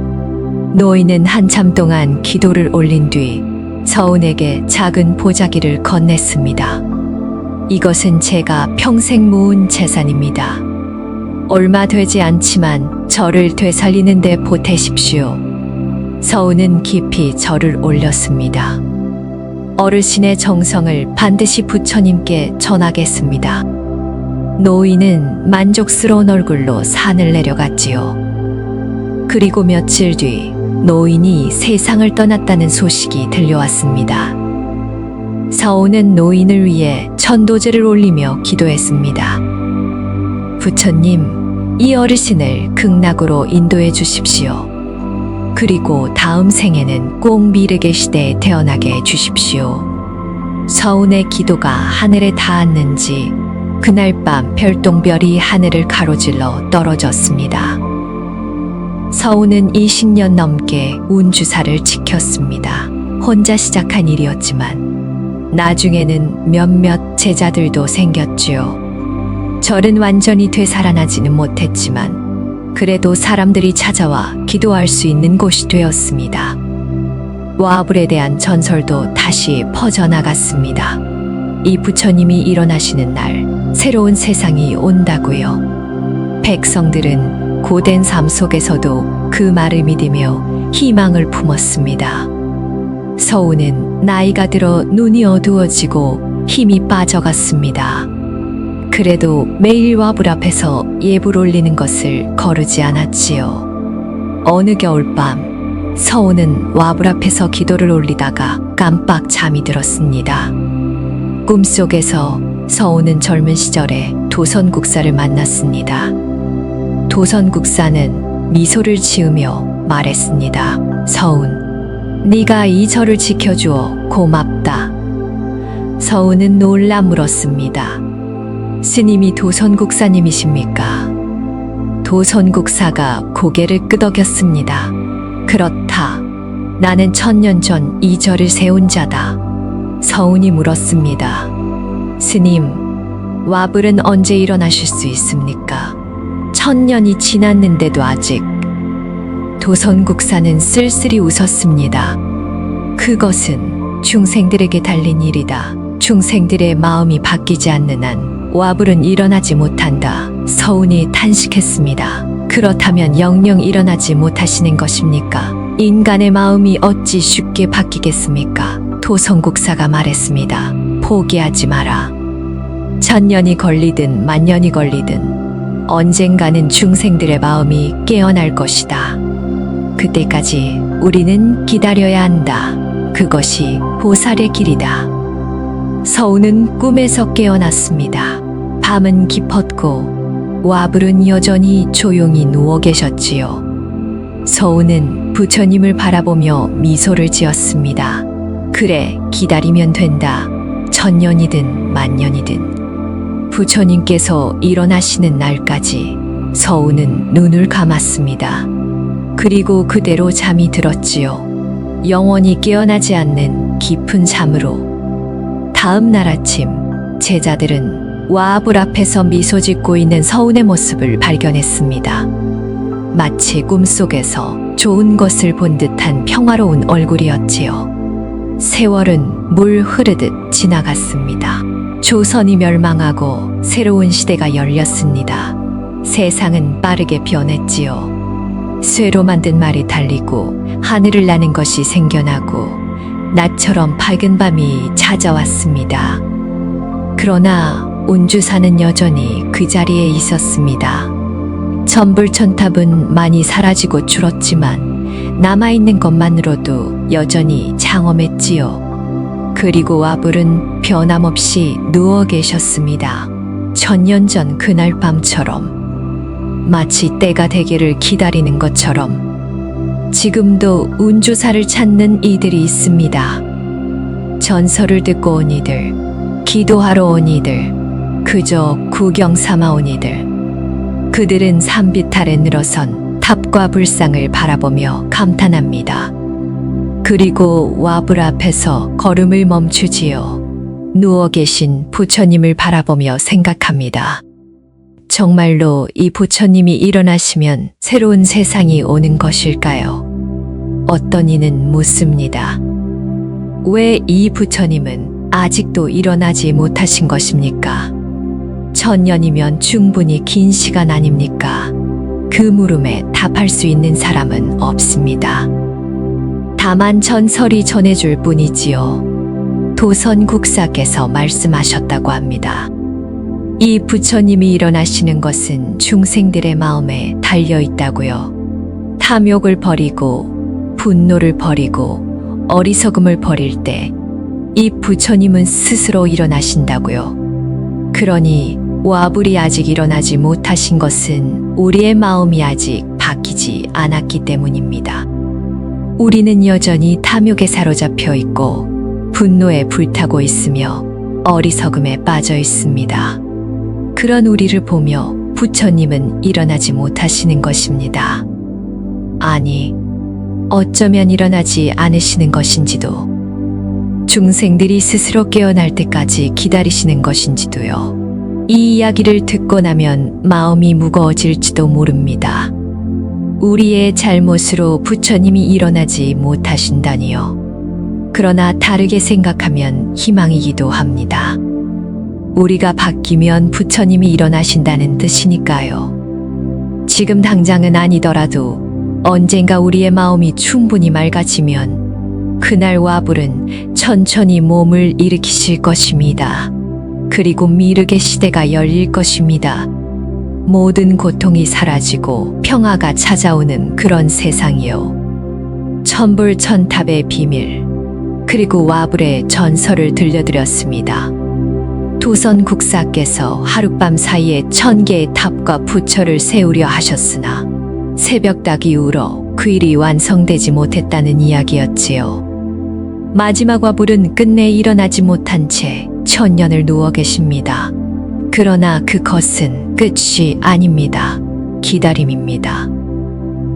노인은 한참 동안 기도를 올린 뒤 서운에게 작은 보자기를 건넸습니다. 이것은 제가 평생 모은 재산입니다. 얼마 되지 않지만 저를 되살리는 데 보태십시오. 서운은 깊이 절을 올렸습니다. 어르신의 정성을 반드시 부처님께 전하겠습니다. 노인은 만족스러운 얼굴로 산을 내려갔지요. 그리고 며칠 뒤 노인이 세상을 떠났다는 소식이 들려왔습니다. 서운은 노인을 위해 천도제를 올리며 기도했습니다. 부처님, 이 어르신을 극락으로 인도해 주십시오. 그리고 다음 생에는 꼭 미륵의 시대에 태어나게 해 주십시오. 서운의 기도가 하늘에 닿았는지 그날 밤 별똥별이 하늘을 가로질러 떨어졌습니다. 서운은 20년 넘게 운주사를 지켰습니다. 혼자 시작한 일이었지만 나중에는 몇몇 제자들도 생겼지요. 절은 완전히 되살아나지는 못했지만 그래도 사람들이 찾아와 기도할 수 있는 곳이 되었습니다. 와불에 대한 전설도 다시 퍼져나갔습니다. 이 부처님이 일어나시는 날 새로운 세상이 온다고요. 백성들은 고된 삶 속에서도 그 말을 믿으며 희망을 품었습니다. 서운은 나이가 들어 눈이 어두워지고 힘이 빠져갔습니다. 그래도 매일 와불 앞에서 예불 올리는 것을 거르지 않았지요. 어느 겨울밤 서운은 와불 앞에서 기도를 올리다가 깜빡 잠이 들었습니다. 꿈속에서 서운은 젊은 시절에 도선국사를 만났습니다. 도선국사는 미소를 지으며 말했습니다. 서운, 네가 이 절을 지켜주어 고맙다. 서운은 놀라 물었습니다. 스님이 도선국사님이십니까? 도선국사가 고개를 끄덕였습니다. 그렇다. 나는 1000년 전 이 절을 세운 자다. 서운이 물었습니다. 스님, 와불은 언제 일어나실 수 있습니까? 1000년이 지났는데도 아직. 도선국사는 쓸쓸히 웃었습니다. 그것은 중생들에게 달린 일이다. 중생들의 마음이 바뀌지 않는 한 와불은 일어나지 못한다. 서운이 탄식했습니다. 그렇다면 영영 일어나지 못하시는 것입니까? 인간의 마음이 어찌 쉽게 바뀌겠습니까? 도선국사가 말했습니다. 포기하지 마라. 1000년이 걸리든 만년이 걸리든 언젠가는 중생들의 마음이 깨어날 것이다. 그때까지 우리는 기다려야 한다. 그것이 보살의 길이다. 서운은 꿈에서 깨어났습니다. 밤은 깊었고 와불은 여전히 조용히 누워 계셨지요. 서운은 부처님을 바라보며 미소를 지었습니다. 그래, 기다리면 된다. 1000년이든 만년이든. 부처님께서 일어나시는 날까지 서운은 눈을 감았습니다. 그리고 그대로 잠이 들었지요. 영원히 깨어나지 않는 깊은 잠으로. 다음 날 아침 제자들은 와불 앞에서 미소 짓고 있는 서운의 모습을 발견했습니다. 마치 꿈속에서 좋은 것을 본 듯한 평화로운 얼굴이었지요. 세월은 물 흐르듯 지나갔습니다. 조선이 멸망하고 새로운 시대가 열렸습니다. 세상은 빠르게 변했지요. 쇠로 만든 말이 달리고 하늘을 나는 것이 생겨나고 낮처럼 밝은 밤이 찾아왔습니다. 그러나 운주사는 여전히 그 자리에 있었습니다. 천불천탑은 많이 사라지고 줄었지만 남아있는 것만으로도 여전히 장엄했지요. 그리고 와불은 변함없이 누워 계셨습니다. 1000년 전 그날 밤처럼, 마치 때가 되기를 기다리는 것처럼. 지금도 운주사를 찾는 이들이 있습니다. 전설을 듣고 온 이들, 기도하러 온 이들, 그저 구경 삼아 온 이들. 그들은 산빛 아래 늘어선 탑과 불상을 바라보며 감탄합니다. 그리고 와불 앞에서 걸음을 멈추지요. 누워 계신 부처님을 바라보며 생각합니다. 정말로 이 부처님이 일어나시면 새로운 세상이 오는 것일까요? 어떤 이는 묻습니다. 왜 이 부처님은 아직도 일어나지 못하신 것입니까? 1000년이면 충분히 긴 시간 아닙니까? 그 물음에 답할 수 있는 사람은 없습니다. 다만 전설이 전해줄 뿐이지요. 도선국사께서 말씀하셨다고 합니다. 이 부처님이 일어나시는 것은 중생들의 마음에 달려 있다고요. 탐욕을 버리고 분노를 버리고 어리석음을 버릴 때 이 부처님은 스스로 일어나신다고요. 그러니 와불이 아직 일어나지 못하신 것은 우리의 마음이 아직 바뀌지 않았기 때문입니다. 우리는 여전히 탐욕에 사로잡혀 있고 분노에 불타고 있으며 어리석음에 빠져 있습니다. 그런 우리를 보며 부처님은 일어나지 못하시는 것입니다. 아니, 어쩌면 일어나지 않으시는 것인지도, 중생들이 스스로 깨어날 때까지 기다리시는 것인지도요. 이 이야기를 듣고 나면 마음이 무거워질지도 모릅니다. 우리의 잘못으로 부처님이 일어나지 못하신다니요. 그러나 다르게 생각하면 희망이기도 합니다. 우리가 바뀌면 부처님이 일어나신다는 뜻이니까요. 지금 당장은 아니더라도 언젠가 우리의 마음이 충분히 맑아지면 그날 와불은 천천히 몸을 일으키실 것입니다. 그리고 미륵의 시대가 열릴 것입니다. 모든 고통이 사라지고 평화가 찾아오는 그런 세상이요. 천불천탑의 비밀, 그리고 와불의 전설을 들려드렸습니다. 도선국사께서 하룻밤 사이에 1000개의 탑과 부처를 세우려 하셨으나 새벽닭 이후로 그 일이 완성되지 못했다는 이야기였지요. 마지막 와불은 끝내 일어나지 못한 채 1000년을 누워 계십니다. 그러나 그것은 끝이 아닙니다. 기다림입니다.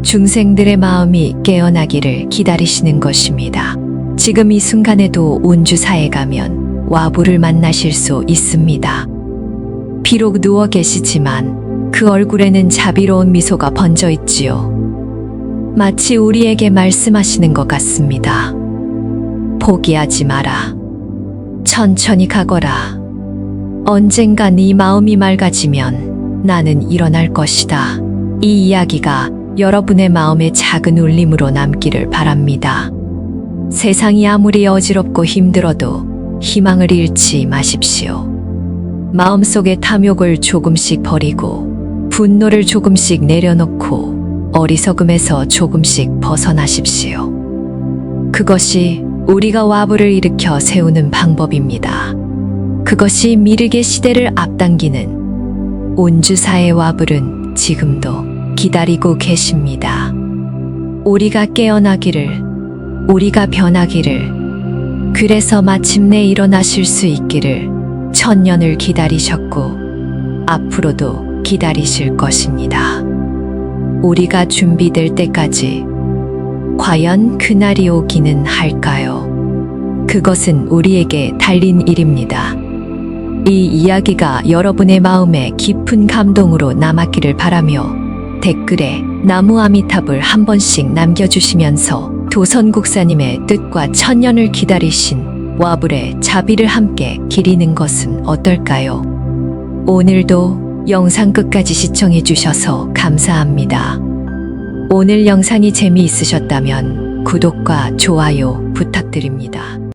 중생들의 마음이 깨어나기를 기다리시는 것입니다. 지금 이 순간에도 운주사에 가면 와불을 만나실 수 있습니다. 비록 누워 계시지만 그 얼굴에는 자비로운 미소가 번져 있지요. 마치 우리에게 말씀하시는 것 같습니다. 포기하지 마라. 천천히 가거라. 언젠가 네 마음이 맑아지면 나는 일어날 것이다. 이 이야기가 여러분의 마음에 작은 울림으로 남기를 바랍니다. 세상이 아무리 어지럽고 힘들어도 희망을 잃지 마십시오. 마음속의 탐욕을 조금씩 버리고 분노를 조금씩 내려놓고 어리석음에서 조금씩 벗어나십시오. 그것이 우리가 와불을 일으켜 세우는 방법입니다. 그것이 미륵의 시대를 앞당기는 운주사의 와불은 지금도 기다리고 계십니다. 우리가 깨어나기를, 우리가 변하기를, 그래서 마침내 일어나실 수 있기를 1000년을 기다리셨고 앞으로도 기다리실 것입니다. 우리가 준비될 때까지 과연 그날이 오기는 할까요? 그것은 우리에게 달린 일입니다. 이 이야기가 여러분의 마음에 깊은 감동으로 남았기를 바라며 댓글에 나무 아미탑을 한 번씩 남겨주시면서 도선국사님의 뜻과 1000년을 기다리신 와불의 자비를 함께 기리는 것은 어떨까요? 오늘도 영상 끝까지 시청해 주셔서 감사합니다. 오늘 영상이 재미있으셨다면 구독과 좋아요 부탁드립니다.